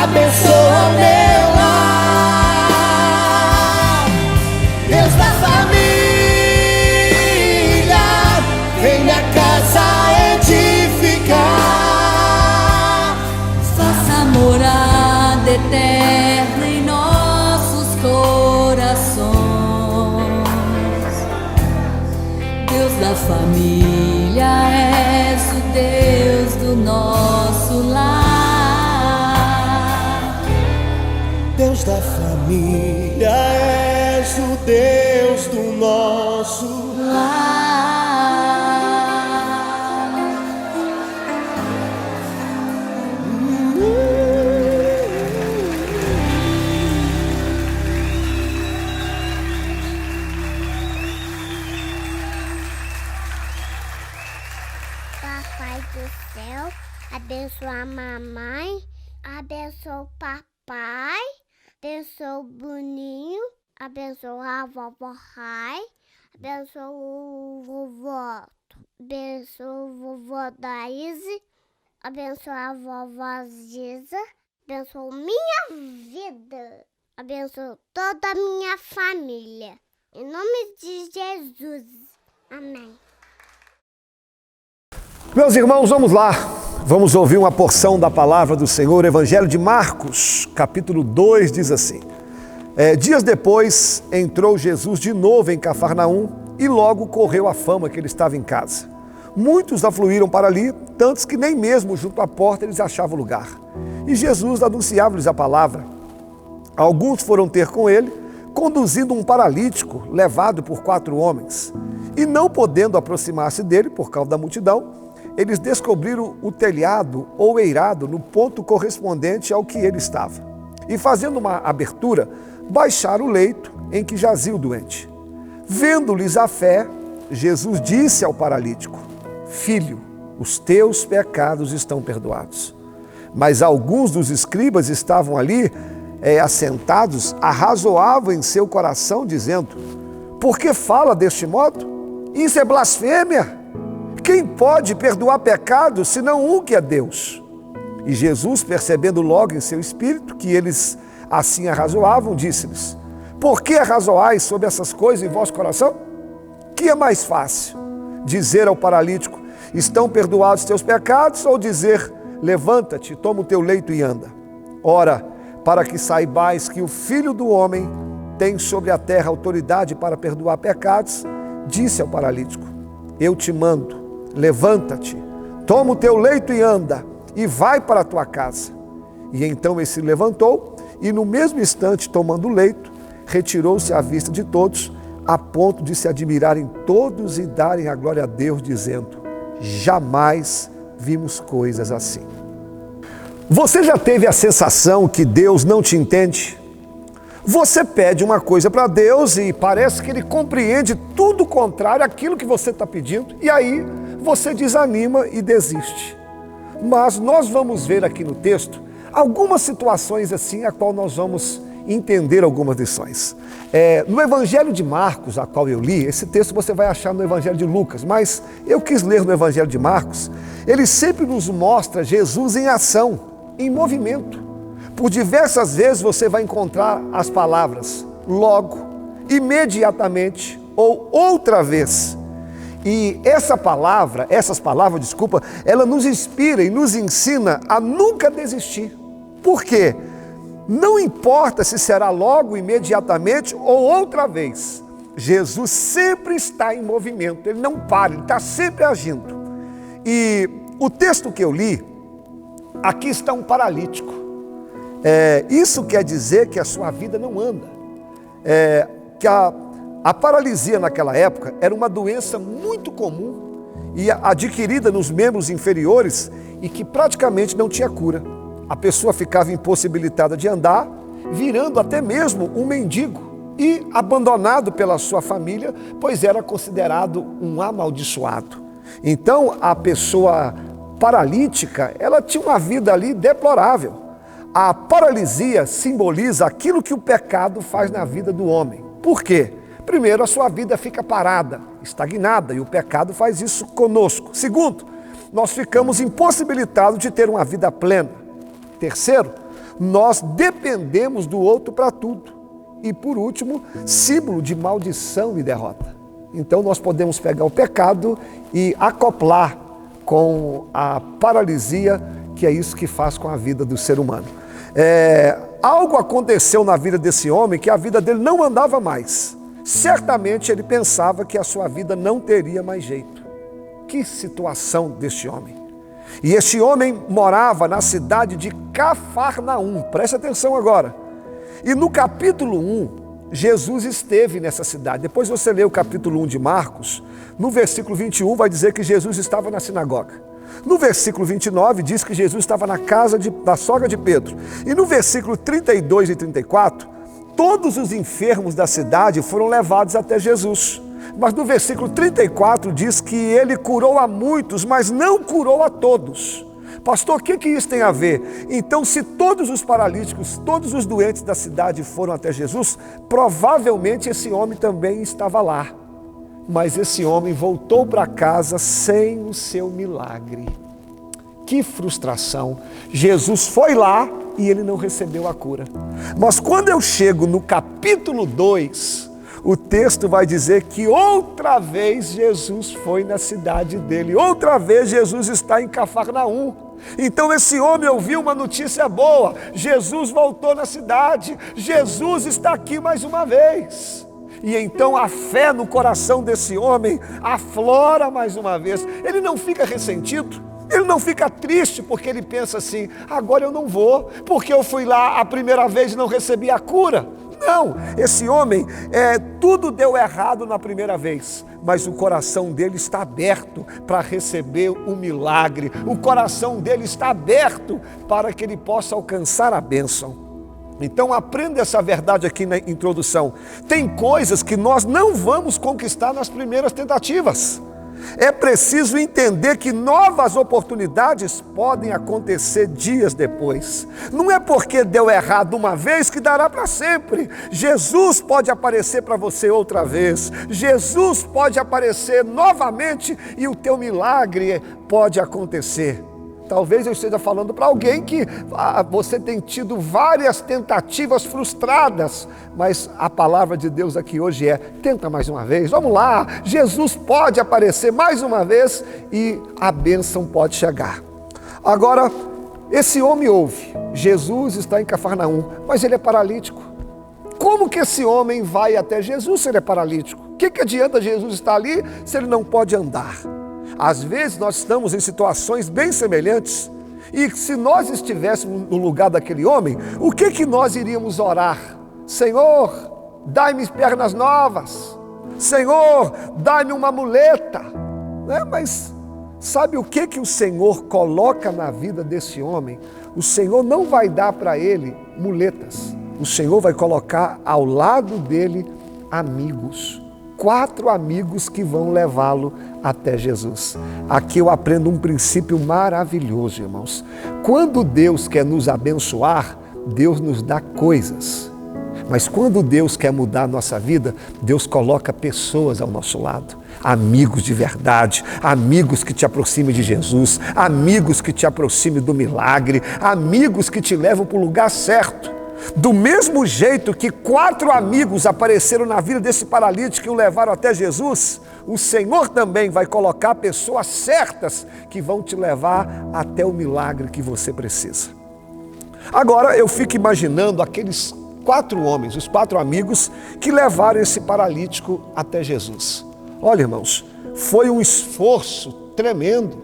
abençoa o meu lar. Deus da família, vem minha casa edificar. Faça morada eterna em nossos corações. Deus da família, és o Deus do nosso lar. Deus da família, és o Deus do nosso Lar. Papai do céu, abençoa a mamãe, abençoa o papai, abençoa o Boninho, abençoa a vovó Rai, abençoa o vovó, abençoa o vovó Daíse, abençoa a vovó Giza, abençoa minha vida, abençoa toda a minha família. Em nome de Jesus. Amém. Meus irmãos, vamos lá. Vamos ouvir uma porção da palavra do Senhor. Evangelho de Marcos, capítulo 2, diz assim. Dias depois, entrou Jesus de novo em Cafarnaum e logo correu a fama que ele estava em casa. Muitos afluíram para ali, tantos que nem mesmo junto à porta eles achavam lugar. E Jesus anunciava-lhes a palavra. Alguns foram ter com ele, conduzindo um paralítico levado por 4 homens. E não podendo aproximar-se dele por causa da multidão, eles descobriram o telhado ou eirado no ponto correspondente ao que ele estava. E fazendo uma abertura, baixaram o leito em que jazia o doente. Vendo-lhes a fé, Jesus disse ao paralítico: Filho, os teus pecados estão perdoados. Mas alguns dos escribas estavam ali, assentados, arrazoavam em seu coração, dizendo: Por que fala deste modo? Isso é blasfêmia. Quem pode perdoar pecados, senão um que é Deus? E Jesus, percebendo logo em seu espírito que eles assim arrazoavam, disse-lhes: Por que arrazoais sobre essas coisas em vosso coração? Que é mais fácil? Dizer ao paralítico: Estão perdoados teus pecados? Ou dizer: Levanta-te, toma o teu leito e anda? Ora, para que saibais que o Filho do Homem tem sobre a terra autoridade para perdoar pecados, disse ao paralítico: Eu te mando, levanta-te, toma o teu leito e anda, e vai para a tua casa. E então ele se levantou, e no mesmo instante, tomando o leito, retirou-se à vista de todos, a ponto de se admirarem todos e darem a glória a Deus, dizendo: Jamais vimos coisas assim. Você já teve a sensação que Deus não te entende? Você pede uma coisa para Deus e parece que Ele compreende tudo contrário àquilo que você está pedindo, e aí você desanima e desiste. Mas nós vamos ver aqui no texto algumas situações assim, a qual nós vamos entender algumas lições. No Evangelho de Marcos, a qual eu li, esse texto você vai achar no Evangelho de Lucas, mas eu quis ler no Evangelho de Marcos. Ele sempre nos mostra Jesus em ação, em movimento. Por diversas vezes você vai encontrar as palavras logo, imediatamente ou outra vez. E essas palavras, ela nos inspira e nos ensina a nunca desistir. Por quê? Não importa se será logo, imediatamente ou outra vez. Jesus sempre está em movimento, Ele não para, Ele está sempre agindo. E o texto que eu li, aqui está um paralítico. Isso quer dizer que a sua vida não anda. Que a paralisia naquela época era uma doença muito comum e adquirida nos membros inferiores e que praticamente não tinha cura. A pessoa ficava impossibilitada de andar, virando até mesmo um mendigo e abandonado pela sua família, pois era considerado um amaldiçoado. Então, a pessoa paralítica, ela tinha uma vida ali deplorável. A paralisia simboliza aquilo que o pecado faz na vida do homem. Por quê? Primeiro, a sua vida fica parada, estagnada, e o pecado faz isso conosco. Segundo, nós ficamos impossibilitados de ter uma vida plena. Terceiro, nós dependemos do outro para tudo. E por último, símbolo de maldição e derrota. Então nós podemos pegar o pecado e acoplar com a paralisia, que é isso que faz com a vida do ser humano. Algo aconteceu na vida desse homem que a vida dele não andava mais. Certamente ele pensava que a sua vida não teria mais jeito. Que situação deste homem. E este homem morava na cidade de Cafarnaum. Preste atenção agora. E no capítulo 1, Jesus esteve nessa cidade. Depois você lê o capítulo 1 de Marcos, no versículo 21 vai dizer que Jesus estava na sinagoga. No versículo 29 diz que Jesus estava na casa da sogra de Pedro. E no versículo 32 e 34, todos os enfermos da cidade foram levados até Jesus. Mas no versículo 34 diz que ele curou a muitos, mas não curou a todos. Pastor, o que isso tem a ver? Então, se todos os paralíticos, todos os doentes da cidade foram até Jesus, provavelmente esse homem também estava lá. Mas esse homem voltou para casa sem o seu milagre. Que frustração! Jesus foi lá e ele não recebeu a cura. Mas quando eu chego no capítulo 2, o texto vai dizer que outra vez Jesus foi na cidade dele, outra vez Jesus está em Cafarnaum. Então esse homem ouviu uma notícia boa, Jesus voltou na cidade, Jesus está aqui mais uma vez. E então a fé no coração desse homem aflora mais uma vez. Ele não fica ressentido, ele não fica triste porque ele pensa assim, agora eu não vou, porque eu fui lá a primeira vez e não recebi a cura. Não, esse homem, tudo deu errado na primeira vez, mas o coração dele está aberto para receber o milagre, o coração dele está aberto para que ele possa alcançar a bênção. Então aprenda essa verdade aqui na introdução. Tem coisas que nós não vamos conquistar nas primeiras tentativas. É preciso entender que novas oportunidades podem acontecer dias depois. Não é porque deu errado uma vez que dará para sempre. Jesus pode aparecer para você outra vez. Jesus pode aparecer novamente e o teu milagre pode acontecer. Talvez eu esteja falando para alguém que você tem tido várias tentativas frustradas, mas a palavra de Deus aqui hoje tenta mais uma vez, vamos lá, Jesus pode aparecer mais uma vez e a bênção pode chegar. Agora, esse homem ouve, Jesus está em Cafarnaum, mas ele é paralítico. Como que esse homem vai até Jesus se ele é paralítico? O que adianta Jesus estar ali se ele não pode andar? Às vezes nós estamos em situações bem semelhantes e se nós estivéssemos no lugar daquele homem, o que nós iríamos orar? Senhor, dai-me pernas novas. Senhor, dai-me uma muleta. Mas sabe o que o Senhor coloca na vida desse homem? O Senhor não vai dar para ele muletas. O Senhor vai colocar ao lado dele amigos. 4 amigos que vão levá-lo até Jesus. Aqui eu aprendo um princípio maravilhoso, irmãos. Quando Deus quer nos abençoar, Deus nos dá coisas. Mas quando Deus quer mudar a nossa vida, Deus coloca pessoas ao nosso lado. Amigos de verdade, amigos que te aproximem de Jesus, amigos que te aproximem do milagre, amigos que te levam para o lugar certo. Do mesmo jeito que 4 amigos apareceram na vida desse paralítico e o levaram até Jesus, o Senhor também vai colocar pessoas certas que vão te levar até o milagre que você precisa. Agora eu fico imaginando aqueles 4 homens, os 4 amigos que levaram esse paralítico até Jesus. Olha, irmãos, foi um esforço tremendo.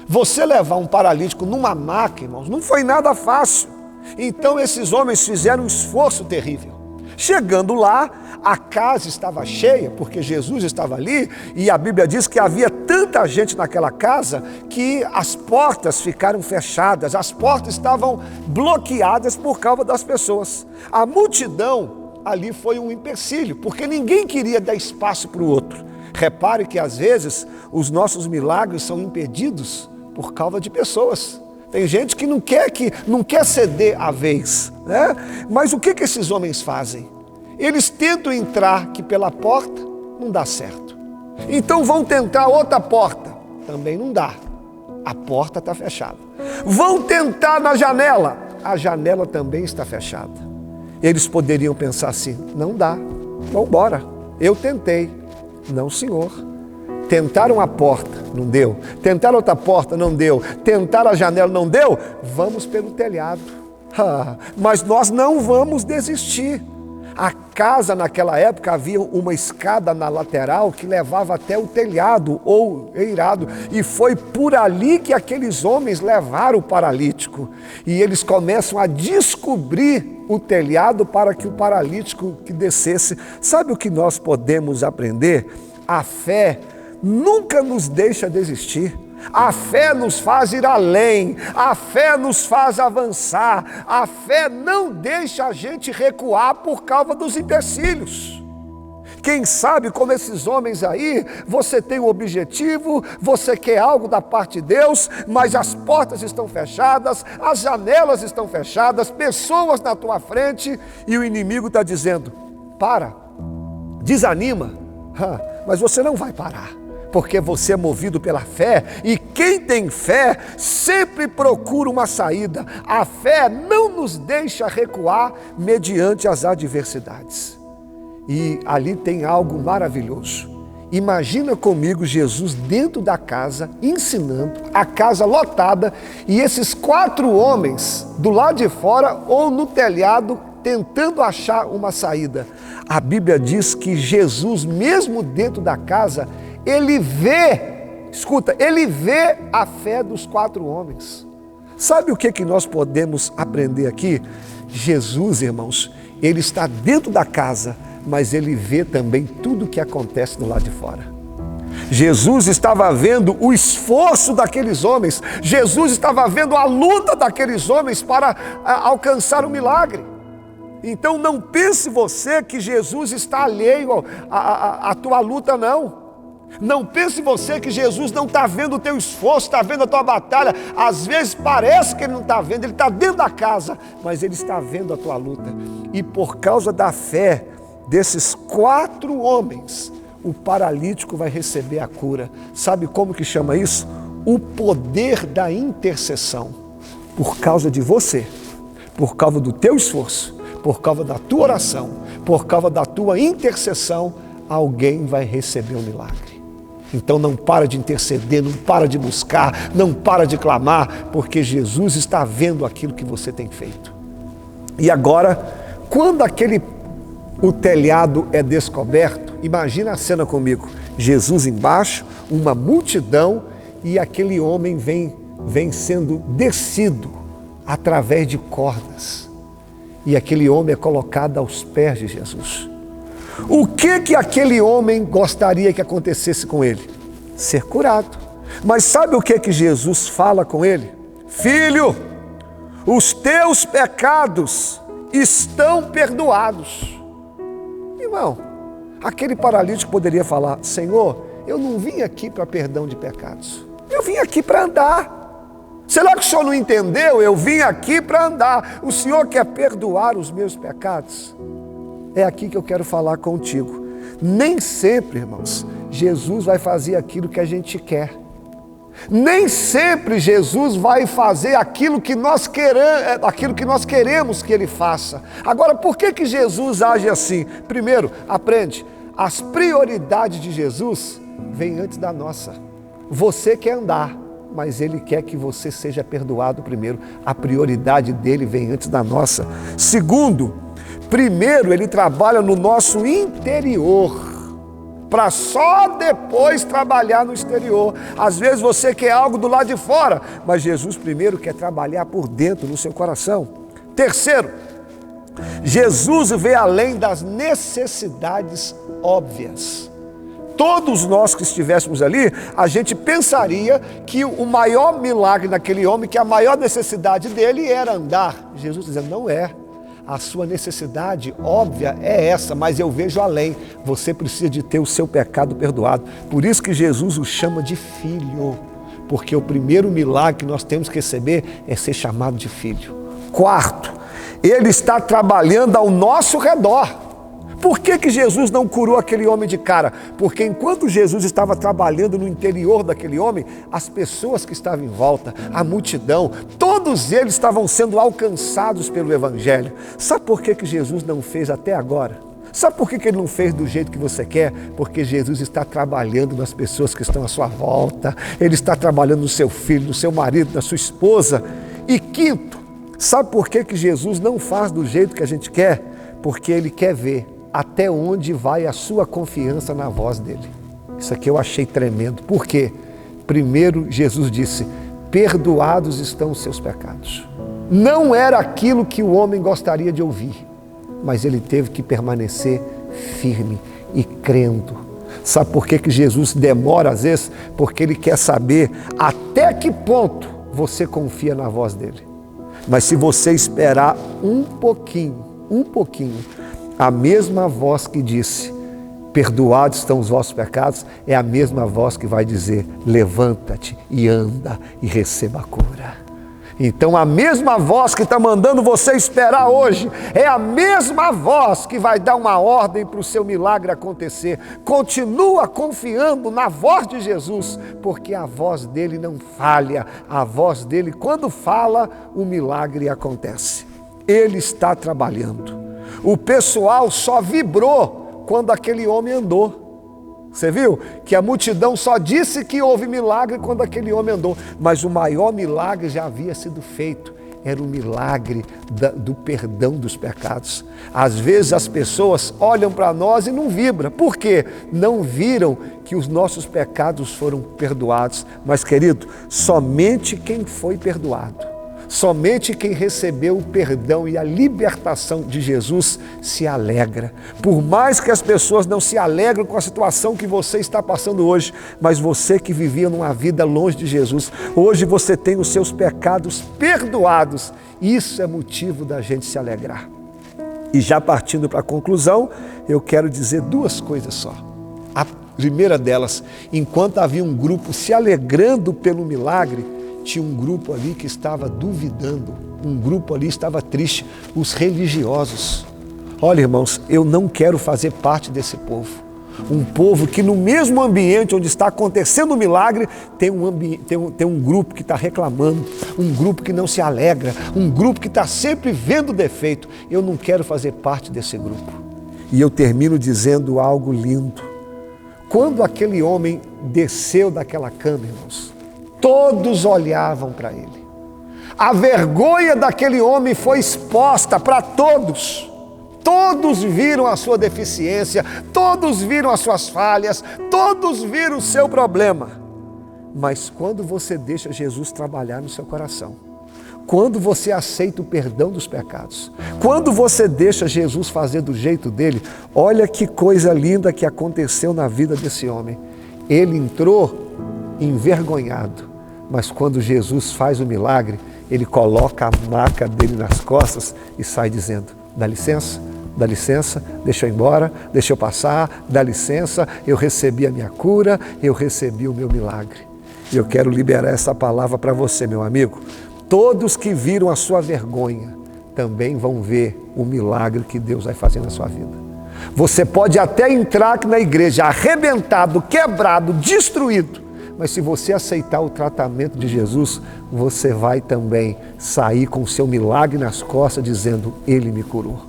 Você levar um paralítico numa maca, irmãos, não foi nada fácil. Então esses homens fizeram um esforço terrível. Chegando lá, a casa estava cheia, porque Jesus estava ali, e a Bíblia diz que havia tanta gente naquela casa que as portas ficaram fechadas, as portas estavam bloqueadas por causa das pessoas. A multidão ali foi um empecilho, porque ninguém queria dar espaço para o outro. Repare que às vezes os nossos milagres são impedidos por causa de pessoas. Tem gente que não quer ceder a vez, né? Mas o que esses homens fazem? Eles tentam entrar que pela porta, não dá certo. Então vão tentar outra porta, também não dá. A porta está fechada. Vão tentar na janela, a janela também está fechada. Eles poderiam pensar assim, não dá, vamos embora. Eu tentei, não senhor. Tentaram a porta, não deu. Tentaram outra porta, não deu. Tentaram a janela, não deu. Vamos pelo telhado. Mas nós não vamos desistir. A casa naquela época havia uma escada na lateral que levava até o telhado ou eirado. E foi por ali que aqueles homens levaram o paralítico. E eles começam a descobrir o telhado para que o paralítico que descesse. Sabe o que nós podemos aprender? A fé nunca nos deixa desistir. A fé nos faz ir além, a fé nos faz avançar, a fé não deixa a gente recuar por causa dos empecilhos. Quem sabe, como esses homens aí, você tem um objetivo, você quer algo da parte de Deus, mas as portas estão fechadas, as janelas estão fechadas, pessoas na tua frente e o inimigo está dizendo, para, desanima, mas você não vai parar. Porque você é movido pela fé e quem tem fé sempre procura uma saída. A fé não nos deixa recuar mediante as adversidades. E ali tem algo maravilhoso. Imagina comigo Jesus dentro da casa, ensinando, a casa lotada, e esses 4 homens do lado de fora ou no telhado tentando achar uma saída. A Bíblia diz que Jesus, mesmo dentro da casa, ele vê, escuta, ele vê a fé dos 4 homens. Sabe o que nós podemos aprender aqui? Jesus, irmãos, ele está dentro da casa, mas ele vê também tudo o que acontece do lado de fora. Jesus estava vendo o esforço daqueles homens, Jesus estava vendo a luta daqueles homens para alcançar o milagre. Então não pense você que Jesus está alheio à tua luta, não. Não pense você que Jesus não está vendo o teu esforço, está vendo a tua batalha. Às vezes parece que ele não está vendo, ele está dentro da casa, mas ele está vendo a tua luta. E por causa da fé desses 4 homens, o paralítico vai receber a cura. Sabe como que chama isso? O poder da intercessão. Por causa de você, por causa do teu esforço, por causa da tua oração, por causa da tua intercessão, alguém vai receber um milagre. Então não para de interceder, não para de buscar, não para de clamar, porque Jesus está vendo aquilo que você tem feito. E agora, quando o telhado é descoberto, imagina a cena comigo, Jesus embaixo, uma multidão, e aquele homem vem sendo descido através de cordas. E aquele homem é colocado aos pés de Jesus. O que aquele homem gostaria que acontecesse com ele? Ser curado. Mas sabe o que Jesus fala com ele? Filho, os teus pecados estão perdoados. Irmão, aquele paralítico poderia falar, Senhor, eu não vim aqui para perdão de pecados. Eu vim aqui para andar. Será que o Senhor não entendeu? Eu vim aqui para andar. O Senhor quer perdoar os meus pecados? É aqui que eu quero falar contigo. Nem sempre, irmãos, Jesus vai fazer aquilo que a gente quer. Nem sempre Jesus vai fazer aquilo que nós queremos que Ele faça. Agora, por que Jesus age assim? Primeiro, aprende, as prioridades de Jesus vêm antes da nossa. Você quer andar, mas Ele quer que você seja perdoado primeiro. A prioridade dele vem antes da nossa. Segundo, primeiro Ele trabalha no nosso interior, para só depois trabalhar no exterior. Às vezes você quer algo do lado de fora, mas Jesus primeiro quer trabalhar por dentro, no seu coração. Terceiro, Jesus vê além das necessidades óbvias. Todos nós que estivéssemos ali, a gente pensaria que o maior milagre daquele homem, que a maior necessidade dele era andar. Jesus dizendo, não é. A sua necessidade óbvia é essa, mas eu vejo além. Você precisa de ter o seu pecado perdoado. Por isso que Jesus o chama de filho. Porque o primeiro milagre que nós temos que receber é ser chamado de filho. Quarto, Ele está trabalhando ao nosso redor. Por que Jesus não curou aquele homem de cara? Porque enquanto Jesus estava trabalhando no interior daquele homem, as pessoas que estavam em volta, a multidão, todos eles estavam sendo alcançados pelo Evangelho. Sabe por que Jesus não fez até agora? Sabe por que Ele não fez do jeito que você quer? Porque Jesus está trabalhando nas pessoas que estão à sua volta. Ele está trabalhando no seu filho, no seu marido, na sua esposa. E quinto, sabe por que Jesus não faz do jeito que a gente quer? Porque Ele quer ver até onde vai a sua confiança na voz dele. Isso aqui eu achei tremendo. Por quê? Primeiro, Jesus disse, perdoados estão os seus pecados. Não era aquilo que o homem gostaria de ouvir, mas ele teve que permanecer firme e crendo. Sabe por que Jesus demora às vezes? Porque Ele quer saber até que ponto você confia na voz dele. Mas se você esperar um pouquinho, a mesma voz que disse, perdoados estão os vossos pecados, é a mesma voz que vai dizer, levanta-te e anda e receba a cura. Então a mesma voz que está mandando você esperar hoje, é a mesma voz que vai dar uma ordem para o seu milagre acontecer. Continua confiando na voz de Jesus, porque a voz dele não falha. A voz dele, quando fala, o milagre acontece. Ele está trabalhando. O pessoal só vibrou quando aquele homem andou. Você viu que a multidão só disse que houve milagre quando aquele homem andou, mas o maior milagre já havia sido feito. Era o milagre do perdão dos pecados. Às vezes as pessoas olham para nós e não vibram. Por quê? Não viram que os nossos pecados foram perdoados. Mas, querido, somente quem foi perdoado, somente quem recebeu o perdão e a libertação de Jesus se alegra. Por mais que as pessoas não se alegram com a situação que você está passando hoje, mas você que vivia numa vida longe de Jesus, hoje você tem os seus pecados perdoados. Isso é motivo da gente se alegrar. E já partindo para a conclusão, eu quero dizer duas coisas só. A primeira delas, enquanto havia um grupo se alegrando pelo milagre, tinha um grupo ali que estava duvidando, um grupo ali estava triste, os religiosos. Olha, irmãos, eu não quero fazer parte desse povo. Um povo que no mesmo ambiente onde está acontecendo o milagre, tem um grupo que está reclamando, um grupo que não se alegra, um grupo que está sempre vendo defeito. Eu não quero fazer parte desse grupo. E eu termino dizendo algo lindo. Quando aquele homem desceu daquela cama, irmãos, todos olhavam para ele. A vergonha daquele homem foi exposta para todos. Todos viram a sua deficiência, todos viram as suas falhas, todos viram o seu problema. Mas quando você deixa Jesus trabalhar no seu coração, quando você aceita o perdão dos pecados, quando você deixa Jesus fazer do jeito dele, olha que coisa linda que aconteceu na vida desse homem. Ele entrou envergonhado, mas quando Jesus faz o milagre, ele coloca a maca dele nas costas e sai dizendo: dá licença, deixa eu ir embora, deixa eu passar, dá licença, eu recebi a minha cura, eu recebi o meu milagre. E eu quero liberar essa palavra para você, meu amigo. Todos que viram a sua vergonha também vão ver o milagre que Deus vai fazer na sua vida. Você pode até entrar na igreja arrebentado, quebrado, destruído, mas se você aceitar o tratamento de Jesus, você vai também sair com o seu milagre nas costas dizendo: Ele me curou.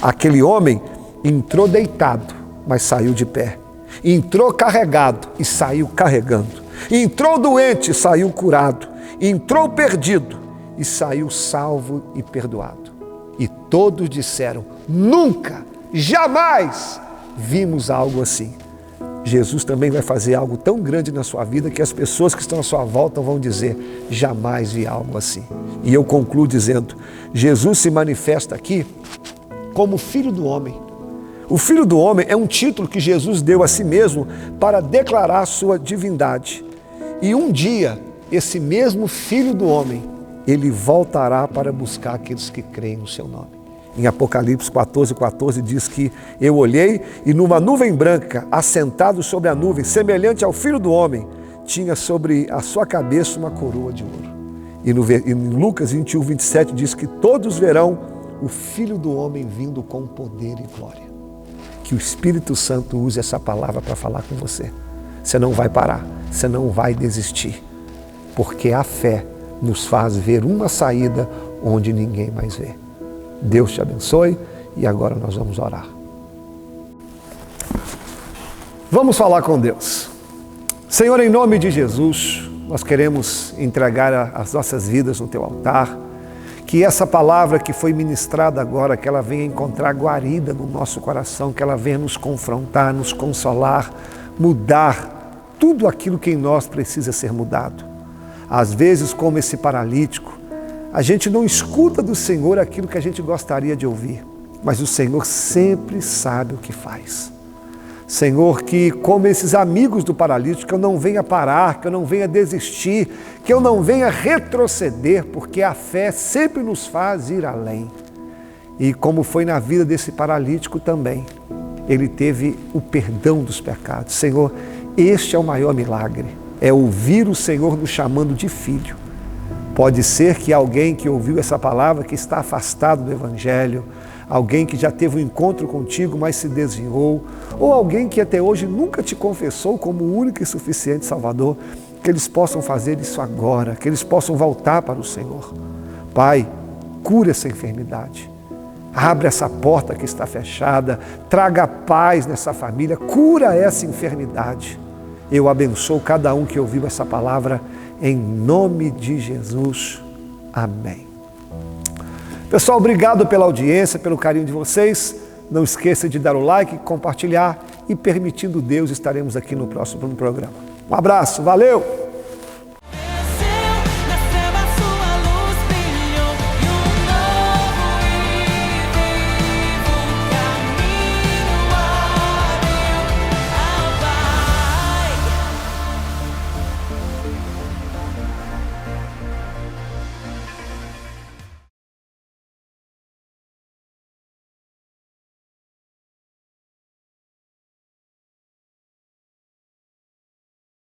Aquele homem entrou deitado, mas saiu de pé. Entrou carregado e saiu carregando. Entrou doente e saiu curado. Entrou perdido e saiu salvo e perdoado. E todos disseram: nunca, jamais vimos algo assim. Jesus também vai fazer algo tão grande na sua vida que as pessoas que estão à sua volta vão dizer: jamais vi algo assim. E eu concluo dizendo: Jesus se manifesta aqui como Filho do Homem. O Filho do Homem é um título que Jesus deu a si mesmo para declarar a sua divindade. E um dia, esse mesmo Filho do Homem, ele voltará para buscar aqueles que creem no seu nome. Em Apocalipse 14:14 diz que eu olhei e numa nuvem branca, assentado sobre a nuvem, semelhante ao Filho do Homem, tinha sobre a sua cabeça uma coroa de ouro. E em Lucas 21:27 diz que todos verão o Filho do Homem vindo com poder e glória. Que o Espírito Santo use essa palavra para falar com você. Você não vai parar, você não vai desistir, porque a fé nos faz ver uma saída onde ninguém mais vê. Deus te abençoe e agora nós vamos orar. Vamos falar com Deus. Senhor, em nome de Jesus, nós queremos entregar as nossas vidas no Teu altar. Que essa palavra que foi ministrada agora, que ela venha encontrar guarida no nosso coração, que ela venha nos confrontar, nos consolar, mudar tudo aquilo que em nós precisa ser mudado. Às vezes, como esse paralítico, a gente não escuta do Senhor aquilo que a gente gostaria de ouvir, mas o Senhor sempre sabe o que faz. Senhor, que como esses amigos do paralítico, que eu não venha parar, que eu não venha desistir, que eu não venha retroceder, porque a fé sempre nos faz ir além. E como foi na vida desse paralítico também, ele teve o perdão dos pecados. Senhor, este é o maior milagre, é ouvir o Senhor nos chamando de filho. Pode ser que alguém que ouviu essa palavra, que está afastado do Evangelho, alguém que já teve um encontro contigo, mas se desviou, ou alguém que até hoje nunca te confessou como o único e suficiente Salvador, que eles possam fazer isso agora, que eles possam voltar para o Senhor. Pai, cura essa enfermidade. Abre essa porta que está fechada, traga paz nessa família, cura essa enfermidade. Eu abençoo cada um que ouviu essa palavra, em nome de Jesus. Amém. Pessoal, obrigado pela audiência, pelo carinho de vocês. Não esqueça de dar o like, compartilhar e, permitindo Deus, estaremos aqui no próximo programa. Um abraço, valeu!